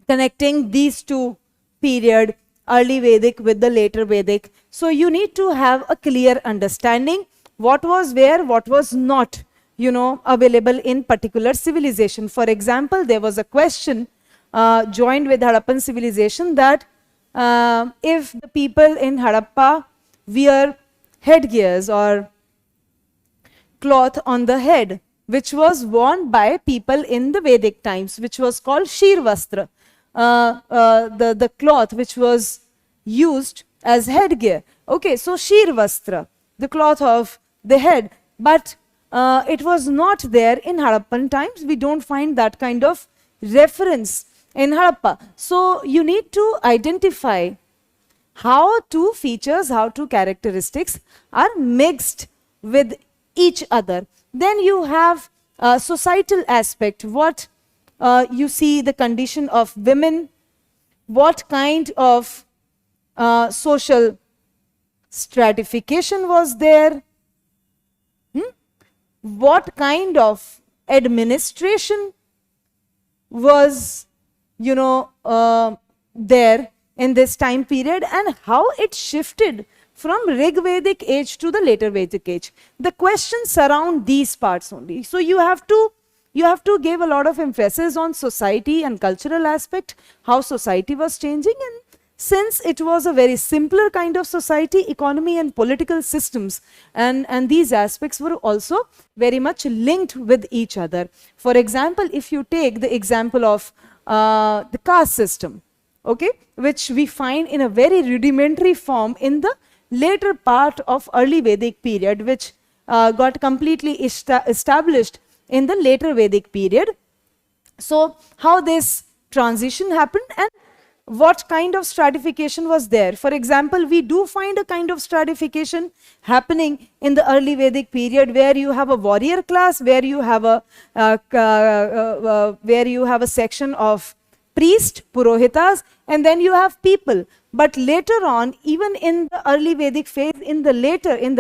connecting these two period, early Vedic with the later Vedic. So you need to have a clear understanding what was where, what was not, available in particular civilization. For example, there was a question joined with Harappan civilization that if the people in Harappa wear headgears or cloth on the head, which was worn by people in the Vedic times, which was called Shir Vastra. the cloth which was used as headgear. Okay, so Sheer Vastra, the cloth of the head, but it was not there in Harappan times. We don't find that kind of reference in Harappa. So you need to identify how two features, how two characteristics are mixed with each other. Then you have societal aspect, what you see the condition of women, what kind of social stratification was there, what kind of administration was, there in this time period, and how it shifted from Rigvedic age to the later Vedic age. The questions surround these parts only. So you have to give a lot of emphasis on society and cultural aspect, how society was changing, and since it was a very simpler kind of society, economy and political systems and these aspects were also very much linked with each other. For example, if you take the example of the caste system, okay, which we find in a very rudimentary form in the later part of early Vedic period, which got completely established in the later Vedic period. So how this transition happened and what kind of stratification was there. For example, we do find a kind of stratification happening in the early Vedic period where you have a warrior class, where you have a section of priest, purohitas, and then you have people. But later on, even in the early Vedic phase, in the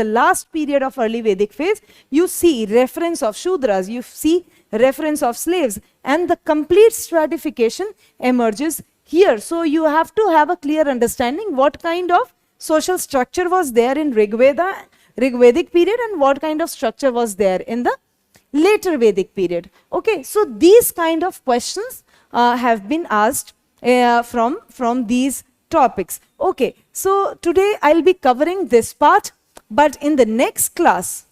last period of early Vedic phase, you see reference of Shudras, you see reference of slaves, and the complete stratification emerges here. So you have to have a clear understanding what kind of social structure was there in Rigvedic period and what kind of structure was there in the later Vedic period. Okay, so these kind of questions have been asked from these topics. Okay, so today I'll be covering this part, but in the next class,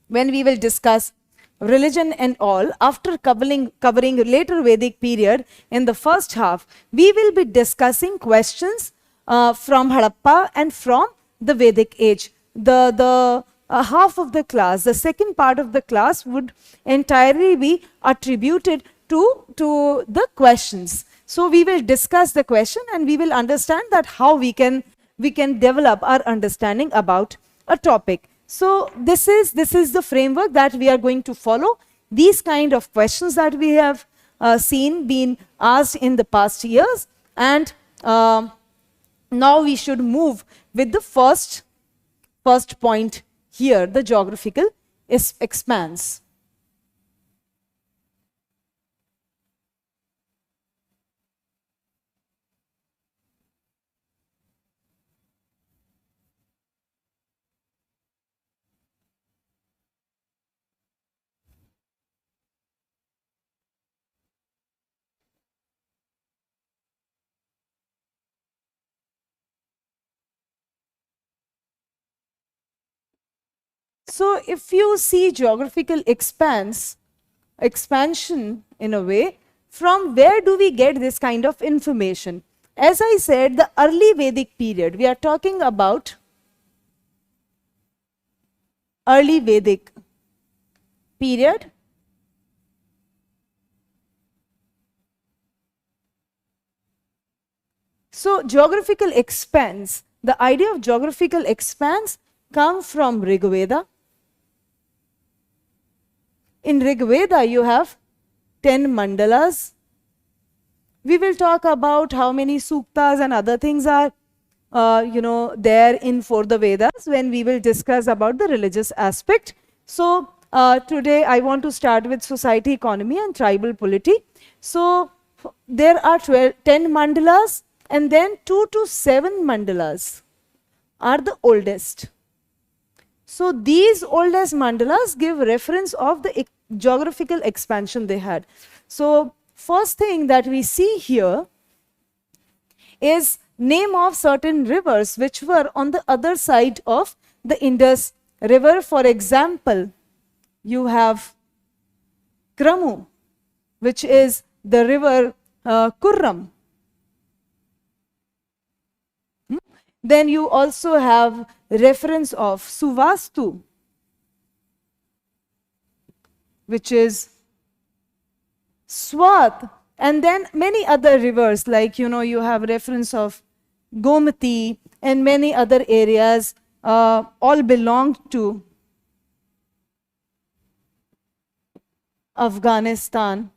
when we will discuss religion and all, after covering later Vedic period in the first half, we will be discussing questions from Harappa and from the Vedic age. The half of the class, the second part of the class would entirely be attributed to the questions. So we will discuss the question and we will understand that how we can develop our understanding about a topic. So this is the framework that we are going to follow. These kind of questions that we have seen been asked in the past years, and now we should move with the first point here, the geographical expanse. So if you see geographical expansion in a way, from where do we get this kind of information? As I said, the early Vedic period, we are talking about early Vedic period. So geographical expanse, the idea of geographical expanse comes from Rigveda. In Rigveda, you have 10 mandalas. We will talk about how many suktas and other things are, there in for the Vedas when we will discuss about the religious aspect. So today I want to start with society, economy, and tribal polity. So there are 10 mandalas, and then 2 to 7 mandalas are the oldest. So these oldest mandalas give reference of the geographical expansion they had. So first thing that we see here is name of certain rivers which were on the other side of the Indus River. For example, you have Kramu, which is the river Kurram. Then you also have reference of Suvastu, which is Swat, and then many other rivers, like you have reference of Gomati and many other areas, all belong to Afghanistan.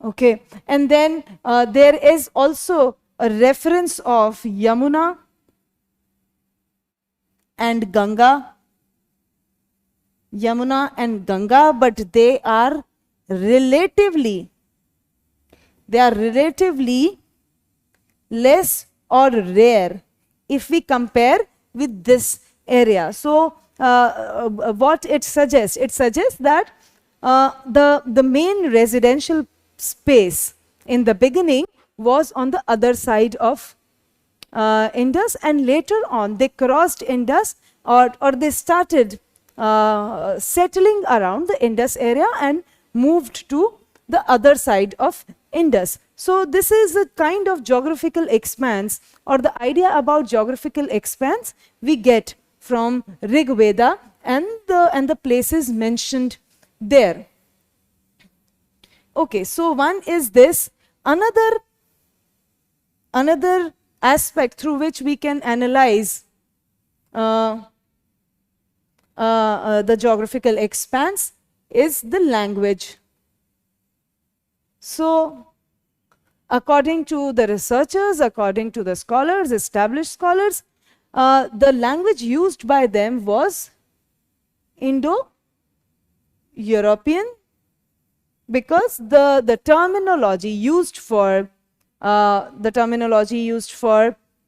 Okay, and then there is also a reference of Yamuna and Ganga. Yamuna and Ganga, but they are relatively less or rare if we compare with this area. So what it suggests that the main residential space in the beginning was on the other side of Indus, and later on they crossed Indus, or they started settling around the Indus area and moved to the other side of Indus. So this is a kind of geographical expanse, or the idea about geographical expanse we get from Rig Veda and the places mentioned there. Okay, so one is this. Another aspect through which we can analyze the geographical expanse is the language. So according to the researchers, according to the scholars, established scholars, the language used by them was Indo-European, because the terminology used for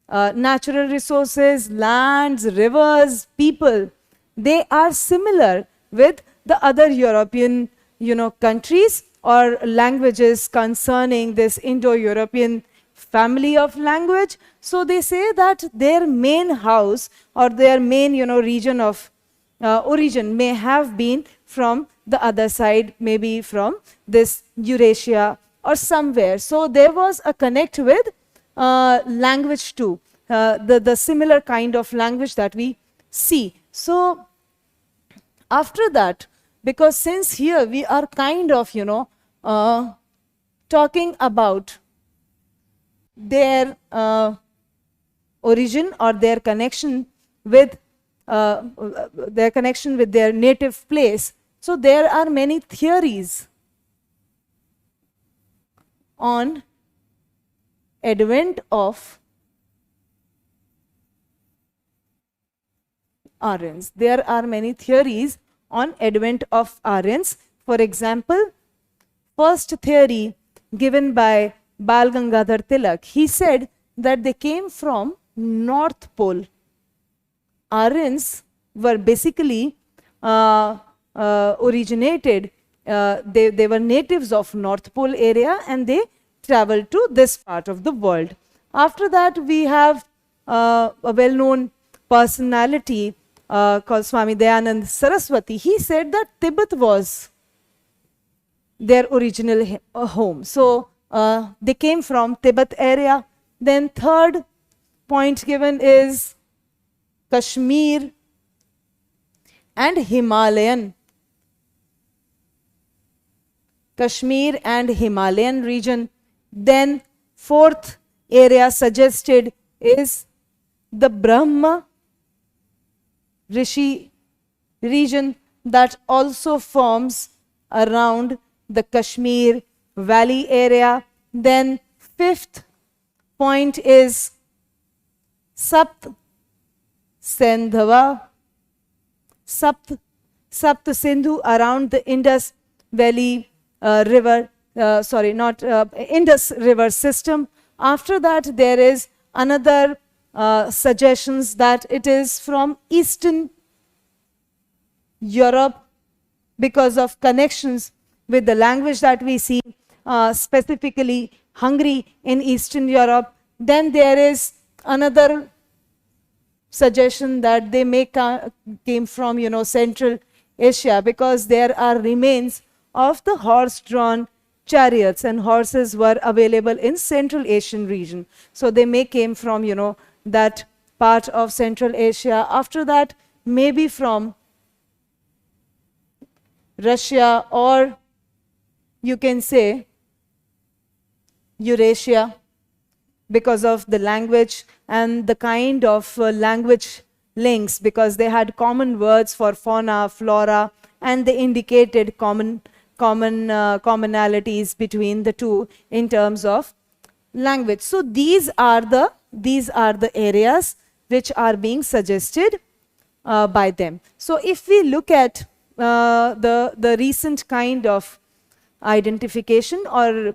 natural resources, lands, rivers, people, they are similar with the other European countries or languages concerning this Indo-European family of language. So they say that their main house or their main region of origin may have been from the other side, maybe from this Eurasia or somewhere. So there was a connect with language too, the similar kind of language that we see. So after that, because since here we are kind of talking about their origin or their connection with their native place, so there are many theories on advent of Aryans. There are many theories on advent of Aryans. For example, first theory given by Bal Gangadhar Tilak, he said that they came from North Pole. Aryans were basically originated, they were natives of North Pole area, and they traveled to this part of the world. After that, we have a well-known personality called Swami Dayanand Saraswati. He said that Tibet was their original home. So they came from Tibet area. Then third point given is Kashmir and Himalayan. Kashmir and Himalayan region. Then fourth area suggested is the Brahma Rishi region that also forms around the Kashmir Valley area. Then fifth point is Sapt Sindhava, Sapt Sindhu around the Indus Valley river, Indus river system. After that, there is another suggestions that it is from Eastern Europe because of connections with the language that we see, specifically Hungary in Eastern Europe. Then there is another suggestion that they may came from Central Asia, because there are remains of the horse-drawn chariots, and horses were available in Central Asian region. So they may came from, that part of Central Asia. After that, maybe from Russia, or you can say Eurasia, because of the language and the kind of language links, because they had common words for fauna, flora, and they indicated commonalities between the two in terms of language. So these are the areas which are being suggested by them. So if we look at the recent kind of identification or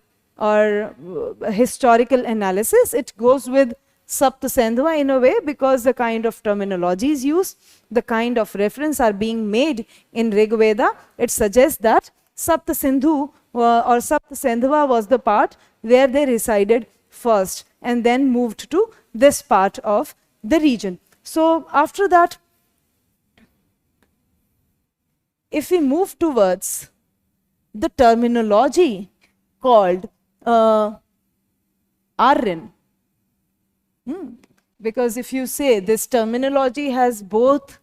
historical analysis, it goes with Saptasindhva in a way, because the kind of terminology is used, the kind of reference are being made in Rig Veda, it suggests that Saptasindhu or Saptasindhva was the part where they resided first and then moved to this part of the region. So after that, if we move towards the terminology called Aryan, because if you say this terminology has both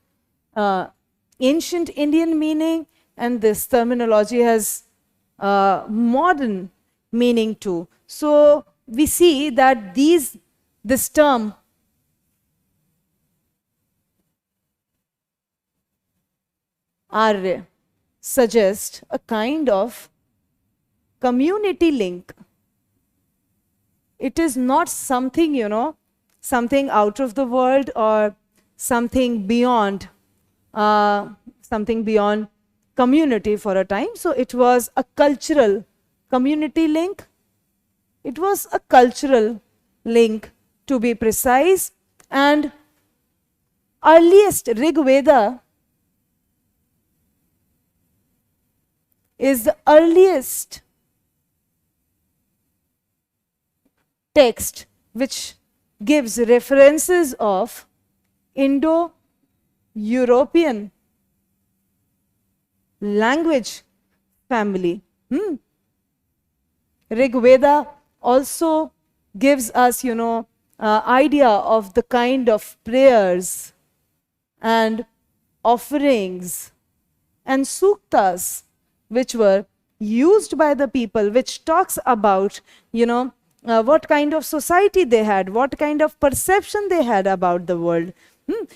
ancient Indian meaning, and this terminology has modern meaning too. So we see that this term Arya suggests a kind of community link. It is not something, something out of the world or something beyond community for a time. So it was a cultural community link. It was a cultural link, to be precise. And earliest Rig Veda is the earliest text which gives references of Indo-European language family. Rig Veda also gives us, idea of the kind of prayers and offerings and suktas which were used by the people, which talks about, what kind of society they had, what kind of perception they had about the world.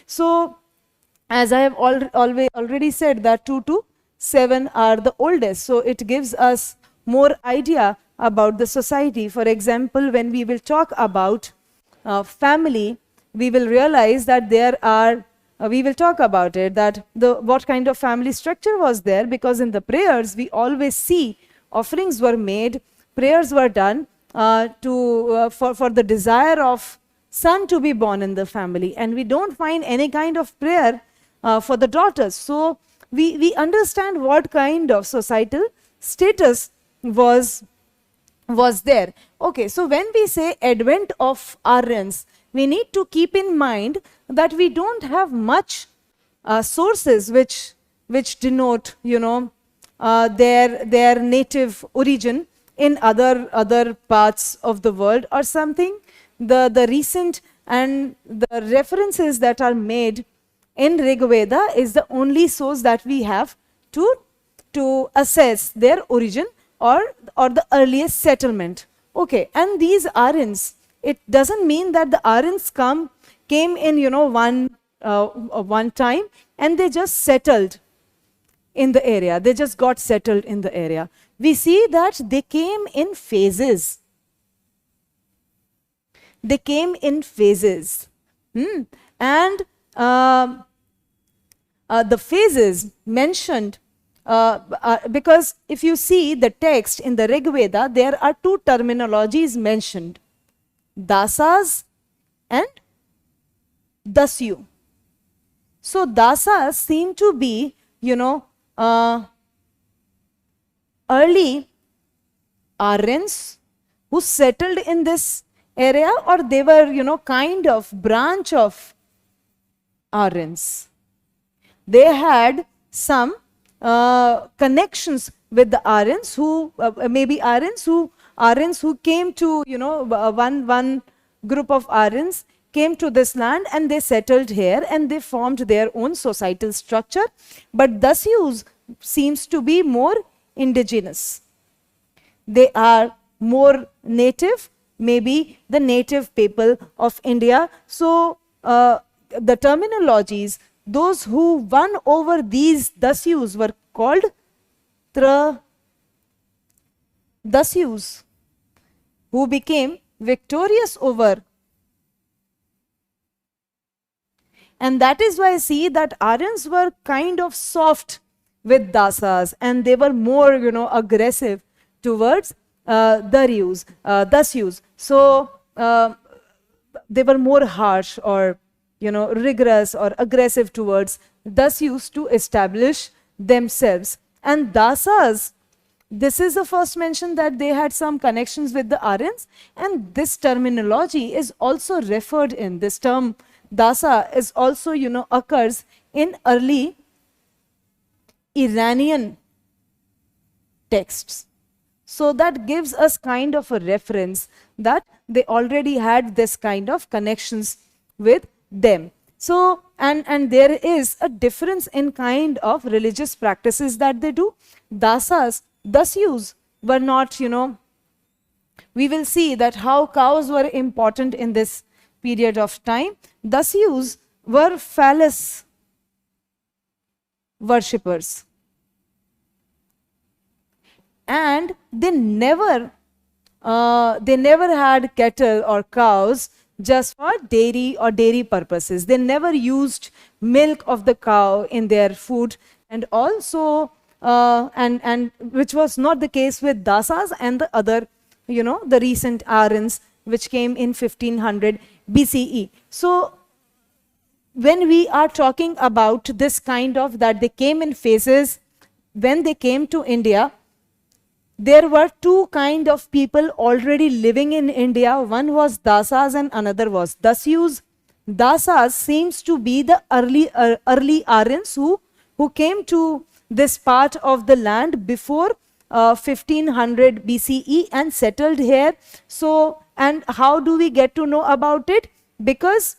So, as I have already said, that 2 to 7 are the oldest. So, it gives us more idea about the society. For example, when we will talk about family, we will realize that there are we will talk about it, that what kind of family structure was there, because in the prayers we always see offerings were made, prayers were done for the desire of son to be born in the family, and we don't find any kind of prayer for the daughters. So we understand what kind of societal status was there. Okay, so when we say advent of Aryans, we need to keep in mind that we don't have much sources which denote, their native origin in other parts of the world or something. The recent and the references that are made in Rig Veda is the only source that we have to assess their origin or the earliest settlement. Okay, and these Aryans, it doesn't mean that the Aryans came in, one time and they just settled in the area. They just got settled in the area. We see that they came in phases. They came in phases. And the phases mentioned, because if you see the text in the Rig Veda, there are two terminologies mentioned: dasas and dasyu. So dasas seem to be, early Aryans who settled in this area, or they were, kind of branch of Aryans. They had some connections with the Aryans who maybe Aryans who came to, you know, one group of Aryans came to this land and they settled here and they formed their own societal structure. But Dasyus seems to be more indigenous. They are more native, maybe the native people of India. So the terminologies, those who won over these Dasyus were called Dasyus, who became victorious over. And that is why I see that Aryans were kind of soft with Dasas and they were more, you know, aggressive towards Dasyus. So they were more harsh or, you know, rigorous or aggressive towards Dasyus to establish themselves. And Dasas, this is the first mention that they had some connections with the Aryans, and this terminology is also referred in. This term Dasa is also, you know, occurs in early Iranian texts. So that gives us kind of a reference that they already had this kind of connections with them. So, and there is a difference in kind of religious practices that they do. Dasyus were not, you know, we will see that how cows were important in this period of time. Dasyus were phallus worshippers. And they never had cattle or cows just for dairy or dairy purposes. They never used milk of the cow in their food, and also and which was not the case with Dasas and the other, you know, the recent Aryans which came in 1500 BCE. So when we are talking about this kind of that they came in phases, when they came to India, there were two kind of people already living in India. One was Dasas and another was Dasyus. Dasas seems to be the early Aryans who came to this part of the land before 1500 BCE and settled here. So, and how do we get to know about it? Because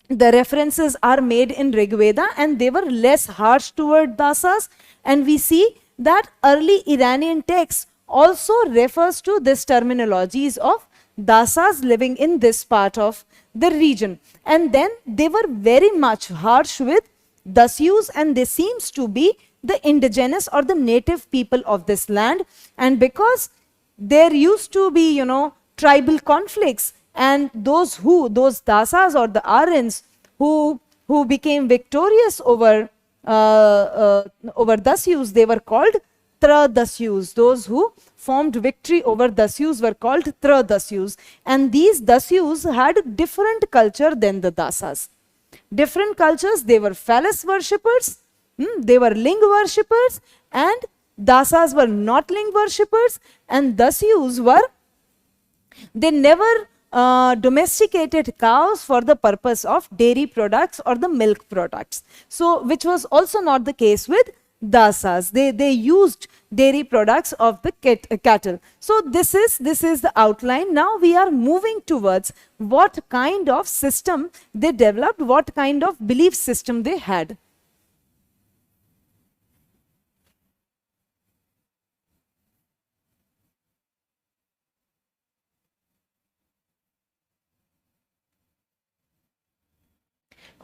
the references are made in Rig Veda and they were less harsh toward Dasas, and we see that early Iranian text also refers to this terminologies of Dasas living in this part of the region. And then they were very much harsh with Dasyus, and they seems to be the indigenous or the native people of this land. And because there used to be, you know, tribal conflicts, and those Dasas or the Aryans who became victorious over Dasyus, they were called Dasyus. Those who formed victory over Dasyus were called Dasyus. And these Dasyus had different culture than the Dasas. Different cultures. They were phallus worshippers, they were ling worshippers, and Dasas were not ling worshippers, and Dasyus were, they never domesticated cows for the purpose of dairy products or the milk products. So, which was also not the case with Dasas. They used dairy products of the cattle. So this is the outline. Now we are moving towards what kind of system they developed, what kind of belief system they had.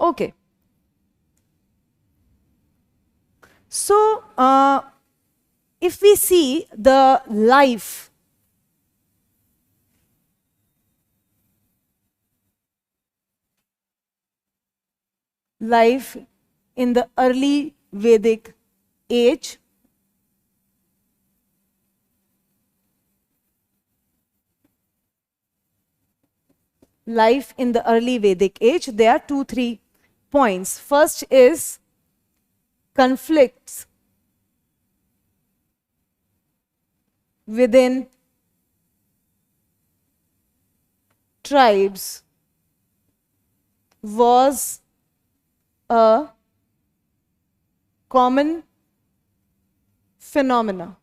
Okay. So, if we see the life in the early Vedic age, there are 2-3 points. First is conflicts within tribes was a common phenomena.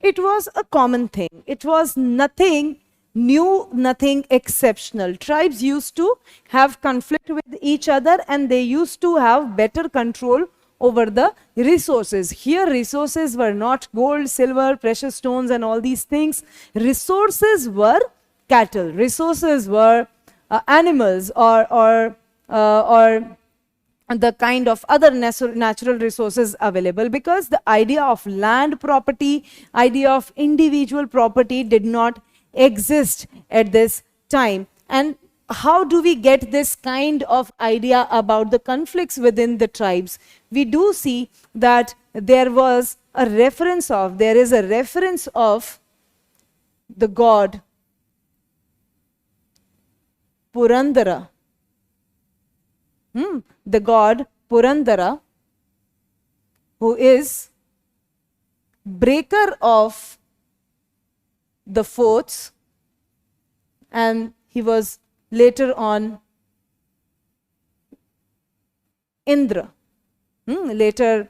it was a common thing. It was nothing new, nothing exceptional. Tribes used to have conflict with each other, and they used to have better control over the resources. Here, resources were not gold, silver, precious stones, and all these things. Resources were cattle. Resources were animals, or the kind of other natural resources available, because the idea of land property, idea of individual property did not exist at this time. And how do we get this kind of idea about the conflicts within the tribes? We do see that there is a reference of the god Purandara. The god Purandara, who is breaker of the forts, and he was later on Indra. Later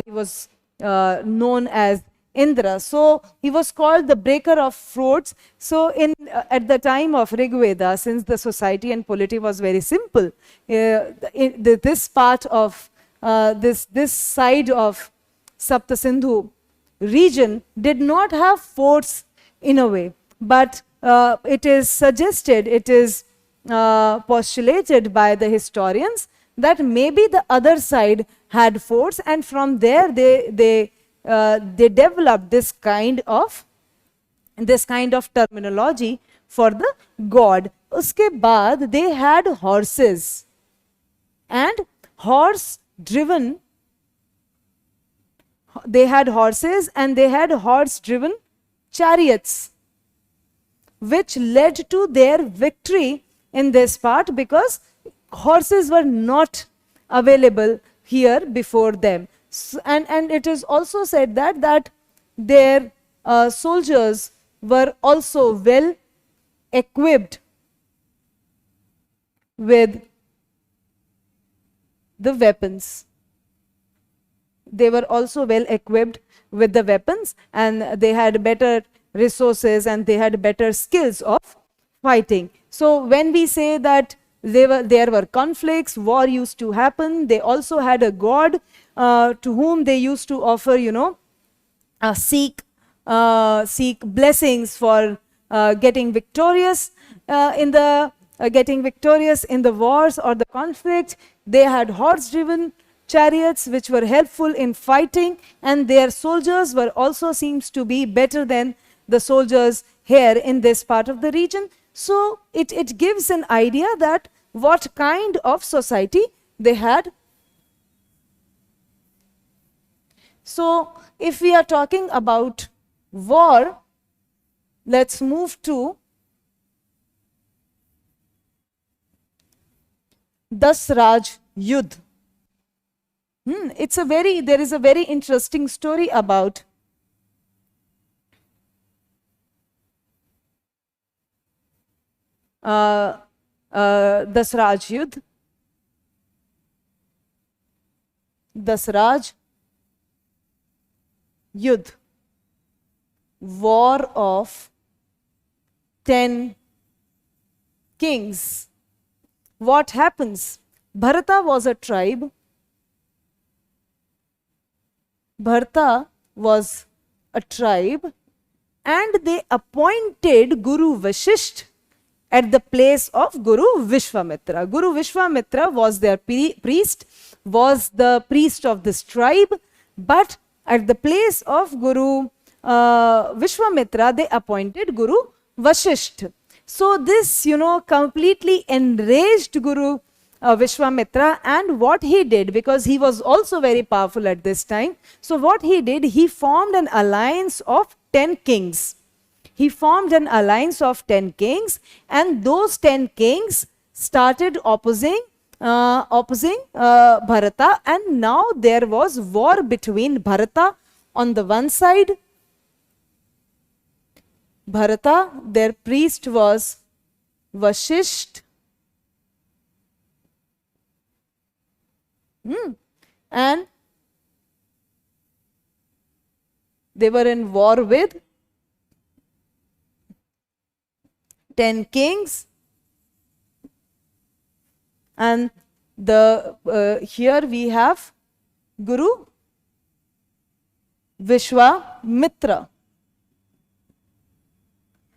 he was known as Indra. So he was called the breaker of forts. So at the time of Rig Veda, since the society and polity was very simple, this part of this side of Sapta Sindhu region did not have forts in a way, but it is suggested, it is postulated by the historians that maybe the other side had forts, and from there they developed this kind of terminology for the god. Uske baad they had horses and horse driven chariots, which led to their victory in this part, because horses were not available here before them. And it is also said that their soldiers were also well equipped with the weapons. They were also well equipped with the weapons, and they had better resources, and they had better skills of fighting. So when we say that there were conflicts, war used to happen, they also had a god to whom they used to offer, seek blessings for getting victorious in the wars or the conflict. They had horse-driven chariots which were helpful in fighting, and their soldiers were also seems to be better than the soldiers here in this part of the region. So it gives an idea that what kind of society they had. So if we are talking about war, let's move to Dasraj Yudh. There is a very interesting story about Dasraj Yudh. Dasraj Yudh, war of 10 kings. What happens? Bharata was a tribe. And they appointed Guru Vashisht at the place of Guru Vishwamitra. Guru Vishwamitra was their priest, was the priest of this tribe, but at the place of Guru Vishwamitra, they appointed Guru Vashisht. So this, completely enraged Guru Vishwamitra, and what he did, because he was also very powerful at this time, so what he did, he formed an alliance of 10 kings. He formed an alliance of 10 kings, and those 10 kings started opposing Bharata, and now there was war between Bharata on the one side. Bharata, their priest was Vashisht, and They were in war with 10 kings, and here we have Guru Vishwamitra.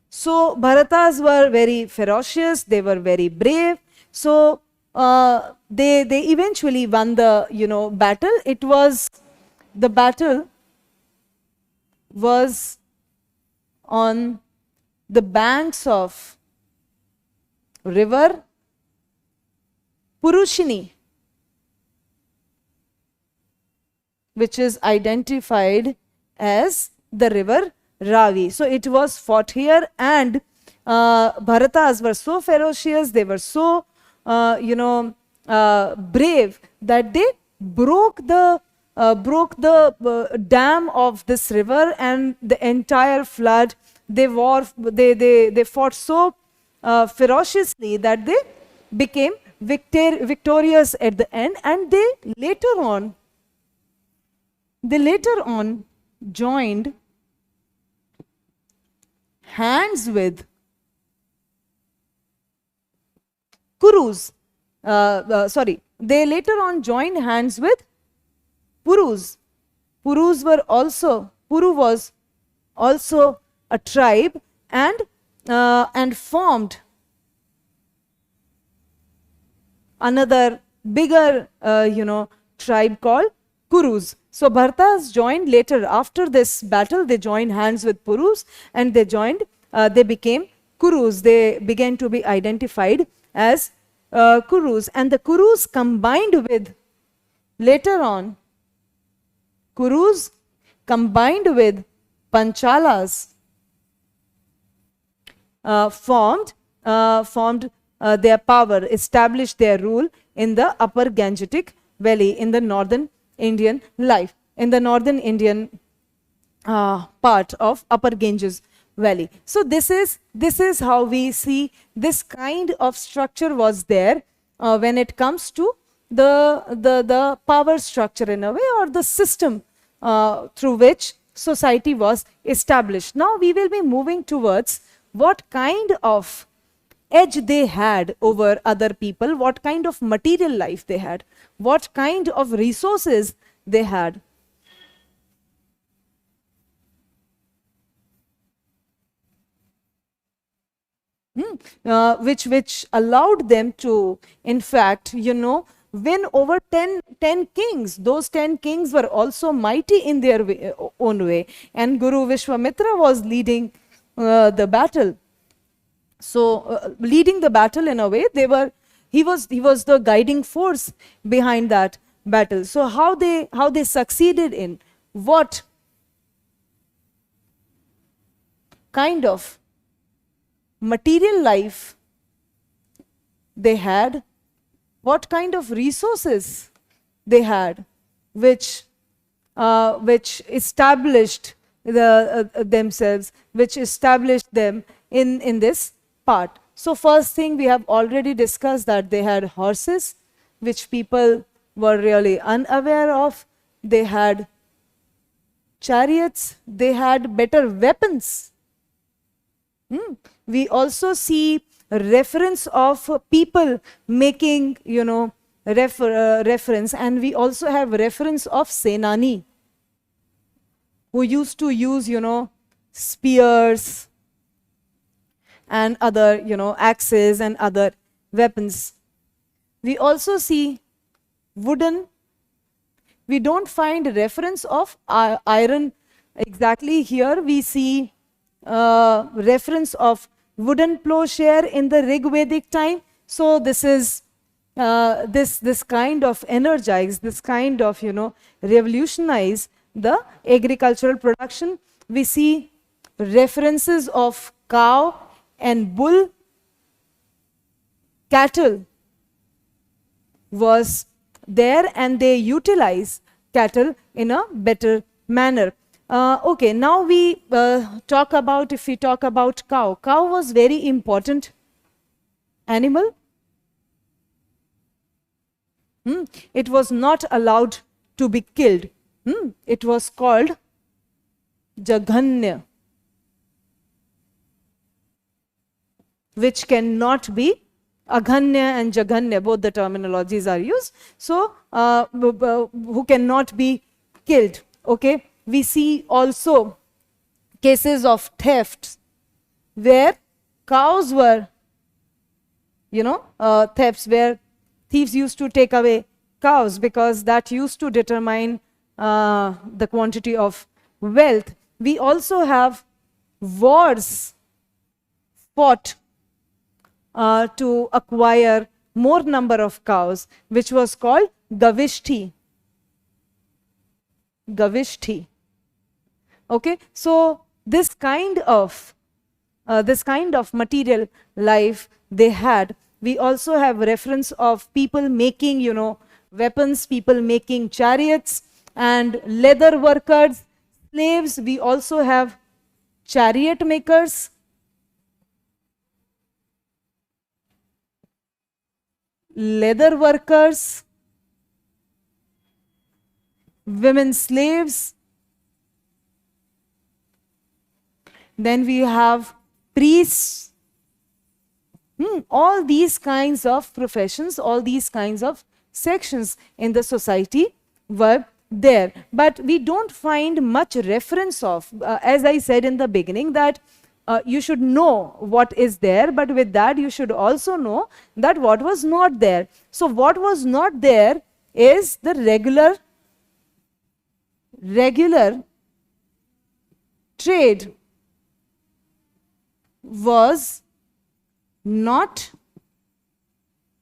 So Bharatas were very ferocious, they were very brave. So they eventually won the battle. The battle was on the banks of river Purushini, which is identified as the river Ravi. So it was fought here, and Bharatas were so ferocious, they were so brave, that they broke the dam of this river, and the entire flood, they fought so ferociously that they became victorious at the end, and they later on joined hands with Kurus. They later on joined hands with Purus. Puru was also a tribe, and formed another bigger tribe called Kurus. So Bharatas joined later, after this battle, they joined hands with Purus, and they became Kurus. They began to be identified as Kurus, and the Kurus combined with, later on, Kurus combined with Panchalas, formed their power, established their rule in the upper Gangetic Valley, in the northern Indian part of upper Ganges Valley. So this is how we see this kind of structure was there when it comes to the power structure, in a way, or the system through which society was established. Now we will be moving towards what kind of edge they had over other people, what kind of material life they had, what kind of resources they had. Which allowed them to, in fact, win over 10 kings. Those 10 kings were also mighty in their own way, and Guru Vishwamitra was leading the battle. So leading the battle, in a way, he was the guiding force behind that battle. So how they succeeded in, what kind of material life they had, what kind of resources they had, which established themselves, which established them in this part. So first thing, we have already discussed that they had horses, which people were really unaware of. They had chariots, they had better weapons. We also see reference of people making, reference, and we also have reference of Senani, who used to use, spears and other, axes and other weapons. We also see wooden. We don't find reference of iron exactly here. We see reference of wooden plowshare in the Rig Vedic time. So this is this kind of energize, this kind of revolutionize the agricultural production. We see references of cow and bull. Cattle was there, and they utilize cattle in a better manner. Okay, now we talk about, if we talk about cow. Cow was very important animal. It was not allowed to be killed. It was called Jaghanya, which cannot be. Aghanya and Jaghanya, both the terminologies are used. So, who cannot be killed. Okay. We see also cases of theft where cows were, thefts where thieves used to take away cows because that used to determine the quantity of wealth. We also have wars fought to acquire more number of cows, which was called Gavishti. Gavishti. Okay, so this kind of material life they had. We also have reference of people making, weapons, people making chariots, and leather workers, slaves. We also have chariot makers, leather workers, women slaves. Then we have priests. All these kinds of professions, all these kinds of sections in the society were there. But we don't find much reference of, as I said in the beginning, that you should know what is there, but with that you should also know that what was not there. So what was not there is the regular trade was not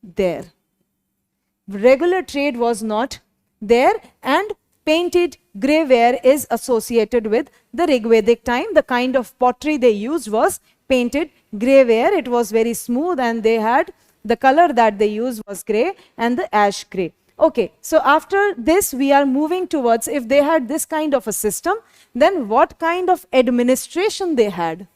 there. Regular trade was not there, and painted grey ware is associated with the Rigvedic time. The kind of pottery they used was painted grey ware. It was very smooth, and they had the color that they used was grey and the ash grey. Okay, so after this we are moving towards, if they had this kind of a system, then what kind of administration they had?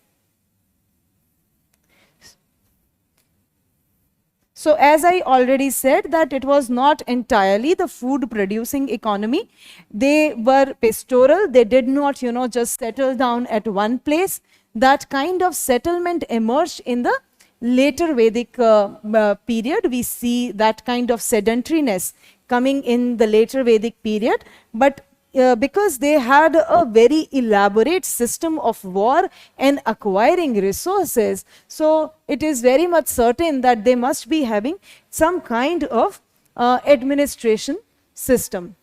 So as I already said, that it was not entirely the food producing economy. They were pastoral. They did not, just settle down at one place. That kind of settlement emerged in the later Vedic period. We see that kind of sedentariness coming in the later Vedic period. But because they had a very elaborate system of war and acquiring resources, so it is very much certain that they must be having some kind of administration system.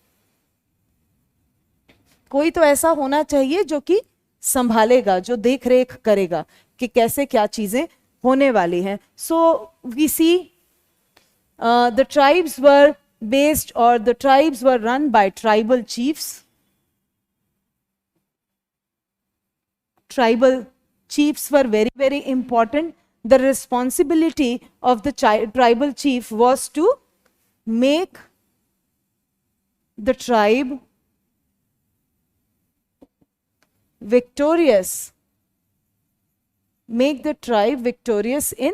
कोई तो ऐसा होना चाहिए जो कि संभालेगा, जो देख रेख करेगा कि कैसे क्या चीजें होने वाली हैं. So we see the tribes were based, or the tribes were run by tribal chiefs. Tribal chiefs were very, very important. The responsibility of the tribal chief was to make the tribe victorious. Make the tribe victorious in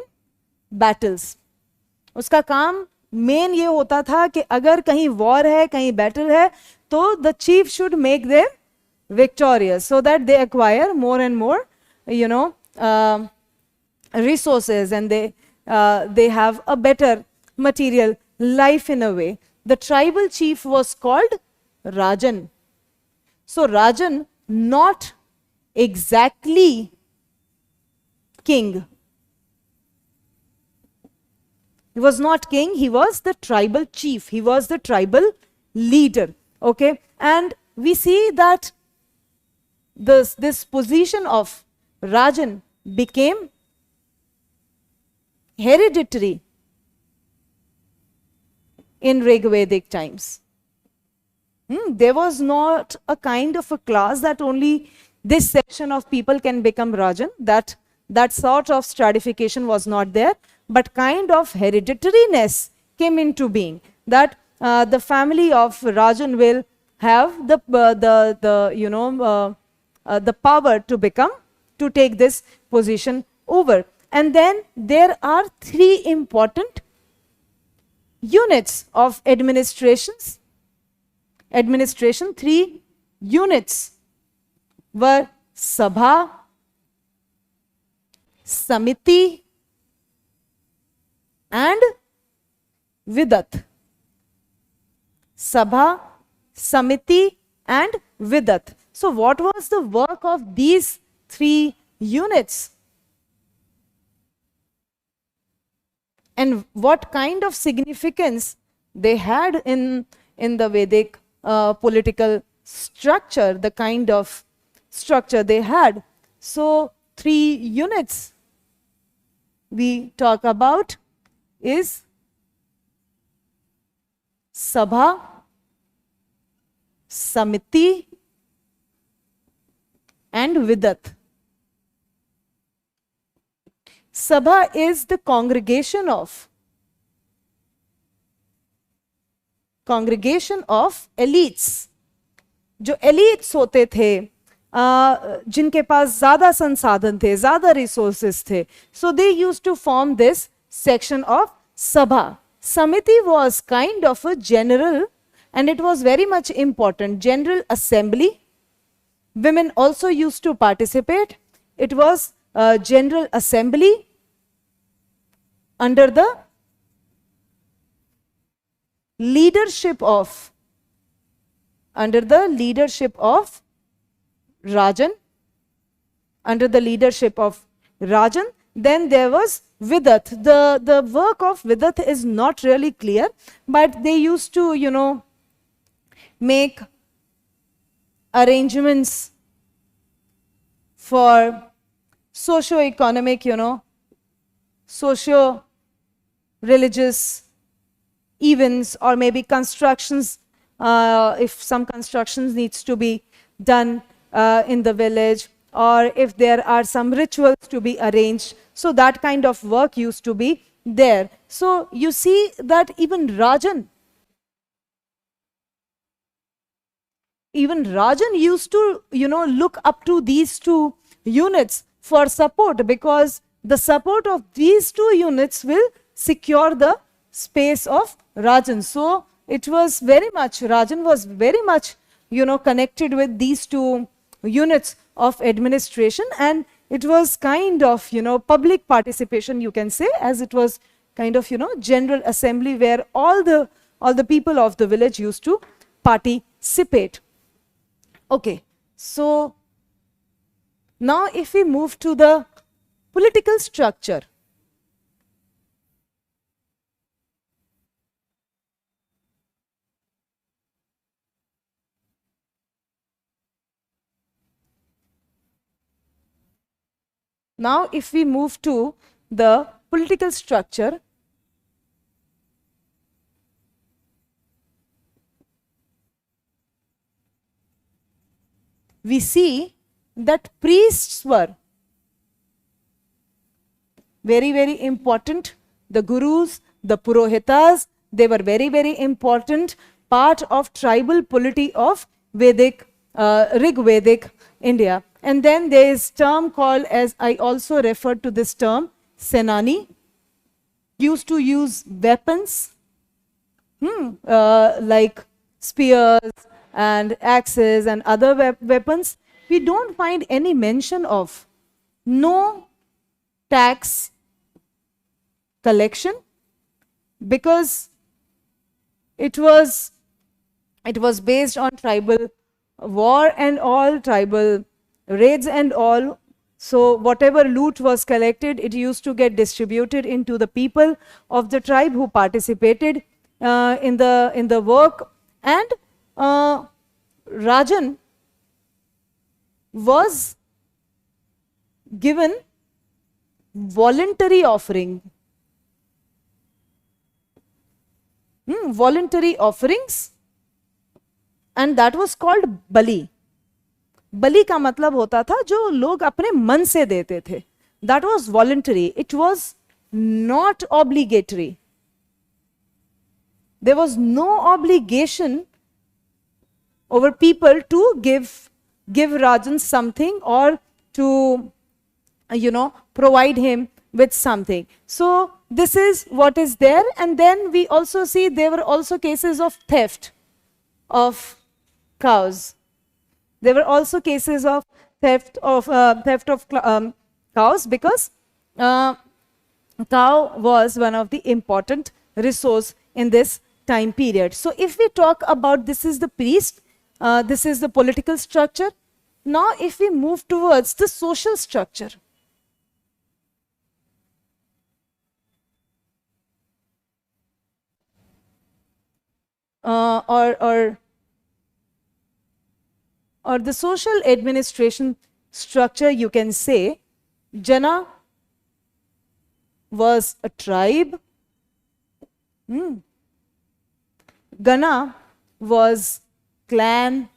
battles. उसका काम main ये होता था कि अगर कहीं war है, कहीं बैटल है, तो the chief should make them victorious so that they acquire more and more, resources, and they have a better material life in a way. The tribal chief was called Rajan. So Rajan, not exactly king. He was not king, he was the tribal chief, he was the tribal leader. Okay, and we see that this position of Rajan became hereditary in Rigvedic times. There was not a kind of a class that only this section of people can become Rajan. That sort of stratification was not there, but kind of hereditariness came into being, that the family of Rajan will have the power to take this position over. And then there are three important units of administration, three units were Sabha, Samiti, and Vidat. Sabha, Samiti, and Vidat. So what was the work of these three units? And what kind of significance they had in the Vedic political structure, the kind of structure they had. So three units we talk about is Sabha, Samiti, and Vidat. Sabha is the congregation of elites. जो elites होते थे, जिनके पास ज़्यादा संसाधन थे, ज़्यादा resources थे, so they used to form this section of Sabha. Samiti was kind of a general, and it was very much important, general assembly. Women also used to participate. It was a general assembly under the leadership of Rajan. Under the leadership of Rajan. Then there was Vidat. The work of Vidat is not really clear, but they used to, make arrangements for socio-economic, socio-religious events, or maybe constructions, if some constructions needs to be done in the village, or if there are some rituals to be arranged. So that kind of work used to be there. So you see that even Rajan used to, look up to these two units for support, because the support of these two units will secure the space of Rajan. So it was very much, Rajan was very much, connected with these two units of administration, and it was kind of, public participation, you can say, as it was kind of, general assembly where all the people of the village used to participate. Okay, so now if we move to the political structure. Now if we move to the political structure, we see that priests were very, very important. The gurus, the purohitas, they were very, very important part of tribal polity of Vedic, Rig Vedic India. And then there is term called, as I also referred to this term, Senani, used to use weapons, like spears and axes and other weapons. We don't find any mention of no tax collection, because it was based on tribal war and all, tribal raids and all. So whatever loot was collected, it used to get distributed into the people of the tribe who participated in the work. And Rajan was given voluntary offering. Voluntary offerings, and that was called bali. बलि का मतलब होता था जो लोग अपने मन से देते थे. That was voluntary. It was not obligatory. There was no obligation over people to give Rajan something, or to, provide him with something. So this is what is there. And then we also see there were also cases of theft of cows. There were also cases of cows, because cow was one of the important resource in this time period. So if we talk about, this is the priest, this is the political structure. Now if we move towards the social structure, or the social administration structure, you can say Jana was a tribe, Gana was clan,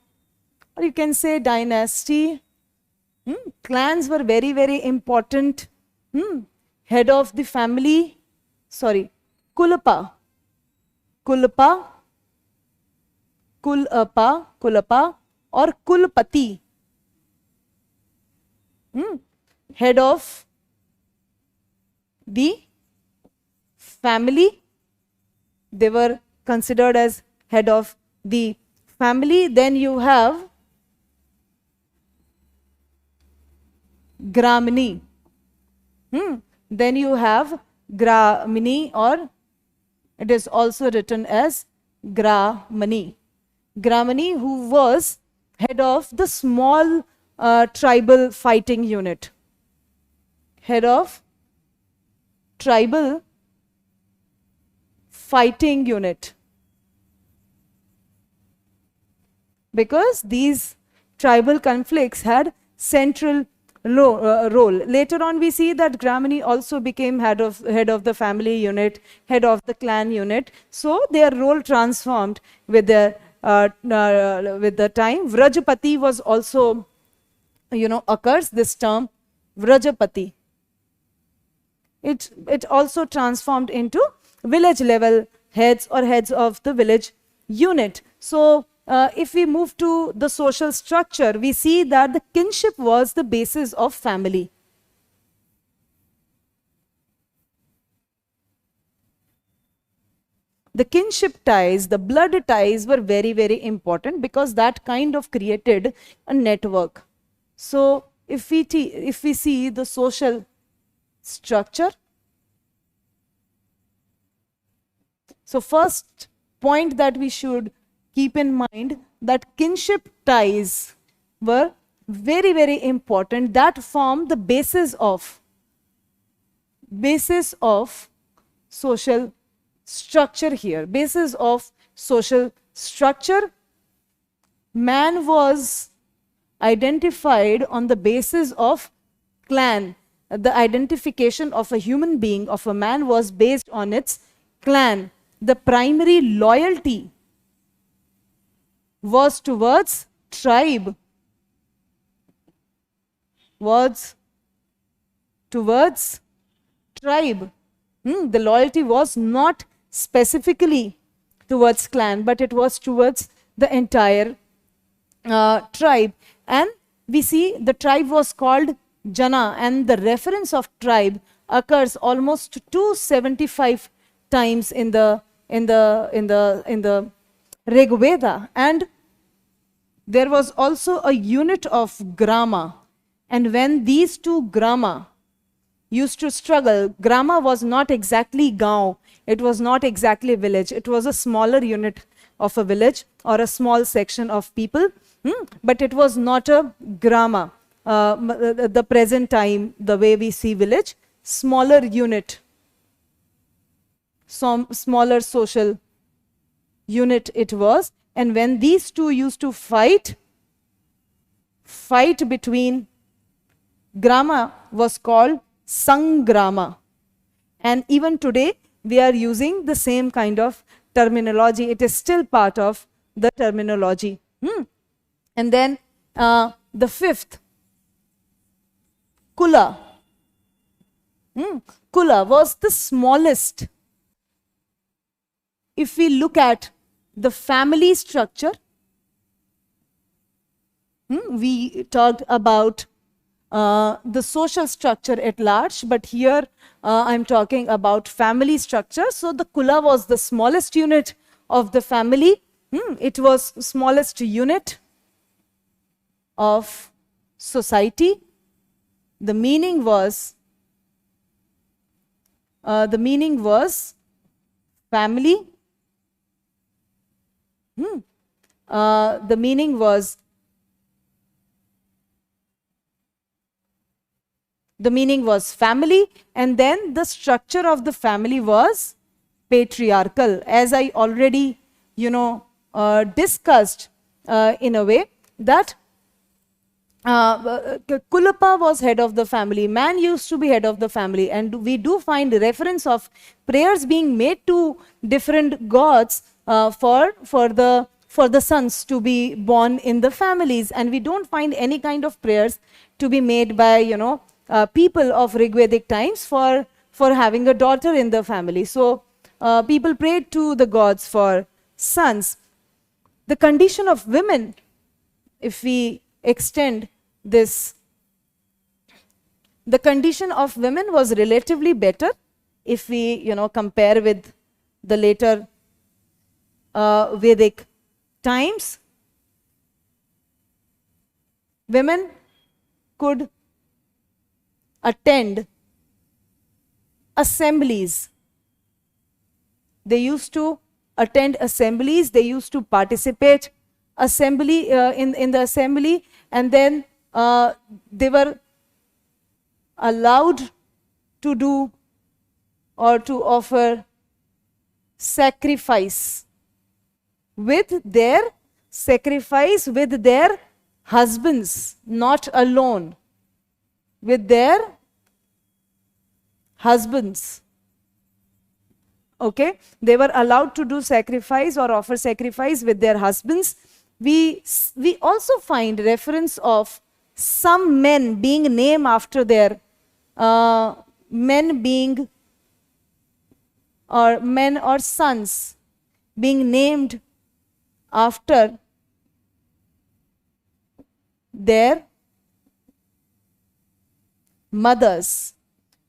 or you can say dynasty. Clans were very, very important. Head of the family, sorry, Kulapa, Kulapa, Kulapa, or Kulpati, head of the family. They were considered as head of the family. Then you have Gramini. Then you have Gramini, or it is also written as Gramani. Gramani, who was head of the small tribal fighting unit. Head of tribal fighting unit. Because these tribal conflicts had central role. Later on we see that Gramani also became head of the family unit, head of the clan unit. So their role transformed with the time. Vrajapati was also, occurs, this term Vrajapati. It also transformed into village level heads, or heads of the village unit. So if we move to the social structure, we see that the kinship was the basis of family. The kinship ties, the blood ties were very, very important, because that kind of created a network. So if we see the social structure, so first point that we should keep in mind, that kinship ties were very, very important, that form the basis of social structure here. Basis of social structure. Man was identified on the basis of clan. The identification of a human being, of a man, was based on its clan. The primary loyalty was towards tribe, The loyalty was not specifically towards clan, but it was towards the entire tribe. And we see the tribe was called Jana, and the reference of tribe occurs almost 275 times in the Rig Veda. And there was also a unit of grama, and when these two grama used to struggle, grama was not exactly gaon, it was not exactly village, it was a smaller unit of a village or a small section of people, but it was not a grama. The present time, the way we see village, smaller unit, some smaller social unit it was. And when these two used to fight between, grama was called Sangrama. And even today we are using the same kind of terminology. It is still part of the terminology. And then the fifth, Kula. Kula was the smallest. If we look at the family structure, we talked about the social structure at large, but here I'm talking about family structure. So the Kula was the smallest unit of the family. It was smallest unit of society. The meaning was family. The meaning was family, and then the structure of the family was patriarchal, as I already discussed in a way that Kulapa was head of the family, man used to be head of the family, and we do find reference of prayers being made to different gods for the sons to be born in the families, and we don't find any kind of prayers to be made by people of Rigvedic times for having a daughter in the family. So people prayed to the gods for sons. The condition of women, if we extend this, the condition of women was relatively better if we compare with the later Vedic times. Women could attend assemblies. They used to attend assemblies, they used to participate in the assembly, and then they were allowed to do or to offer sacrifice with their husbands, not alone, with their husbands. Okay, they were allowed to do sacrifice or offer sacrifice with their husbands. We also find reference of some men being named after their men or sons being named after their mothers.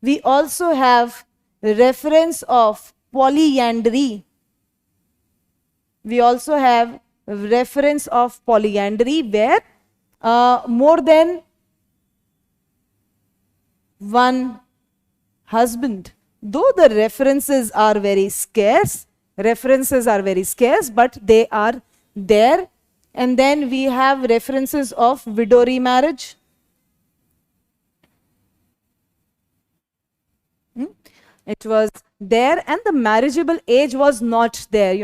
We also have reference of polyandry. We also have reference of polyandry where more than one husband. Though the references are very scarce, but they are there. And then we have references of widow remarriage. It was there, and the marriageable age was not there.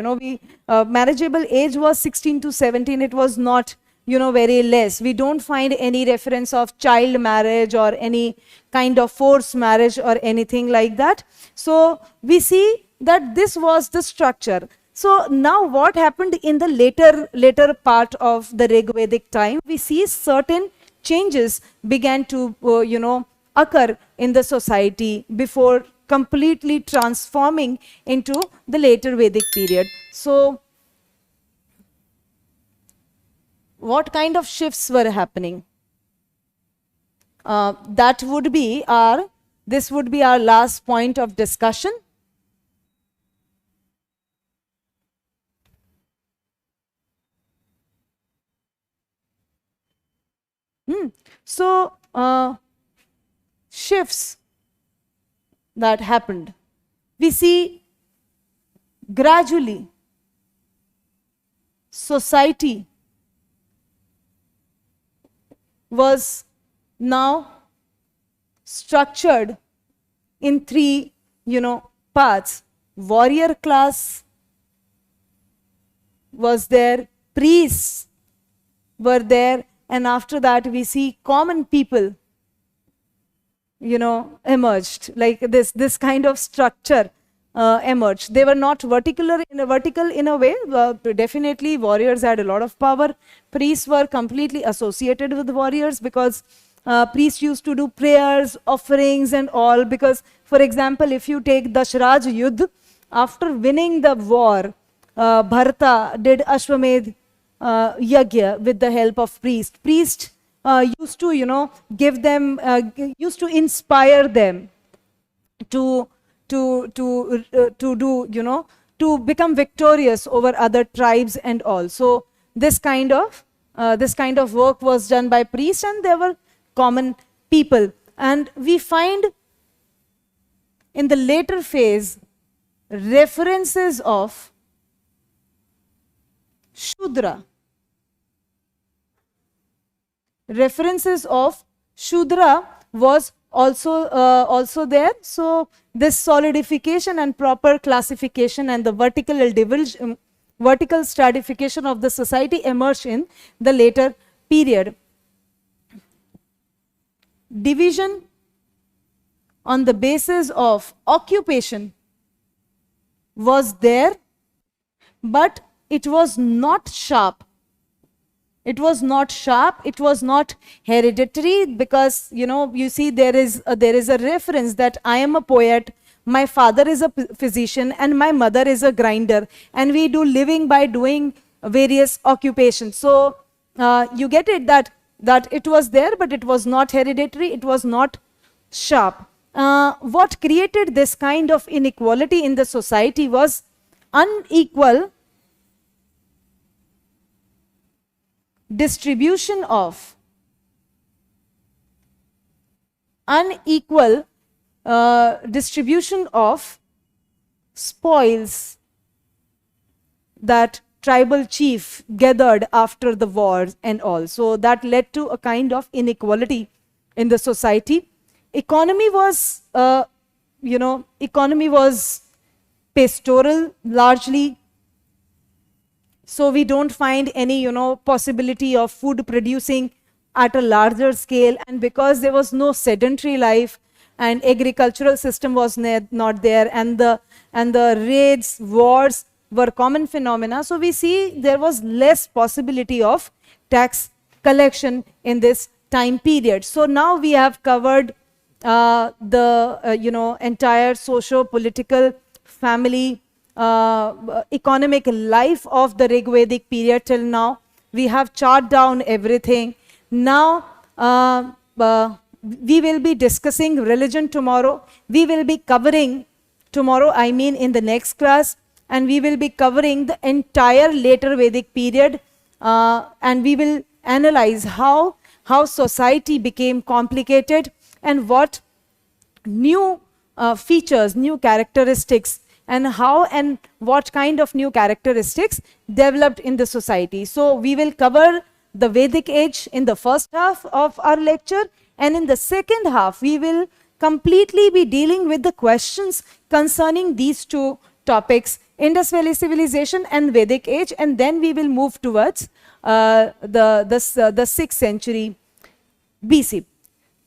Marriageable age was 16 to 17. It was not, very less. We don't find any reference of child marriage or any kind of forced marriage or anything like that. So we see that this was the structure. So now what happened in the later part of the Rigvedic time? We see certain changes began to, occur in the society before completely transforming into the later Vedic period. So what kind of shifts were happening? This would be our last point of discussion. So shifts that happened. We see gradually society was now structured in three, parts. Warrior class was there, priests were there, and after that we see common people emerged. Like this kind of structure emerged. They were not vertical in a way. Definitely warriors had a lot of power. Priests were completely associated with warriors because priests used to do prayers, offerings and all. Because, for example, if you take Dashraj Yudh, after winning the war, Bharata did Ashwamedh Yagya with the help of priests. Priests used to, give them, used to inspire them to do, to become victorious over other tribes and all. So this kind of this kind of work was done by priests, and there were common people. And we find in the later phase references of Shudra. References of Shudra was also there. So this solidification and proper classification and the vertical stratification of the society emerged in the later period. Division on the basis of occupation was there, but it was not sharp. It was not sharp, it was not hereditary, because you see there is a reference that I am a poet, my father is a physician, and my mother is a grinder, and we do living by doing various occupations. So you get it that it was there, but it was not hereditary, it was not sharp. What created this kind of inequality in the society was unequal distribution of spoils that tribal chief gathered after the wars and all. So that led to a kind of inequality in the society. Economy was pastoral largely. So we don't find any, possibility of food producing at a larger scale. And because there was no sedentary life and agricultural system was not there, and the raids, wars were common phenomena. So we see there was less possibility of tax collection in this time period. So now we have covered the entire socio-political, family, economic life of the Rigvedic period till now. We have charted down everything. Now we will be discussing religion tomorrow. We will be covering tomorrow, I mean in the next class, and we will be covering the entire later Vedic period, and we will analyze how society became complicated and what new features, new characteristics, and how and what kind of new characteristics developed in the society. So we will cover the Vedic age in the first half of our lecture, and in the second half we will completely be dealing with the questions concerning these two topics, Indus Valley Civilization and Vedic age, and then we will move towards the 6th century BC.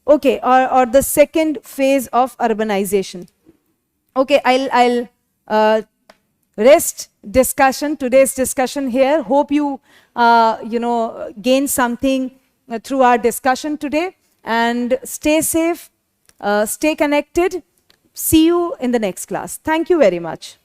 Okay, or the second phase of urbanization. Okay, I'll rest today's discussion here. Hope you gain something through our discussion today, and stay safe, stay connected. See you in the next class. Thank you very much.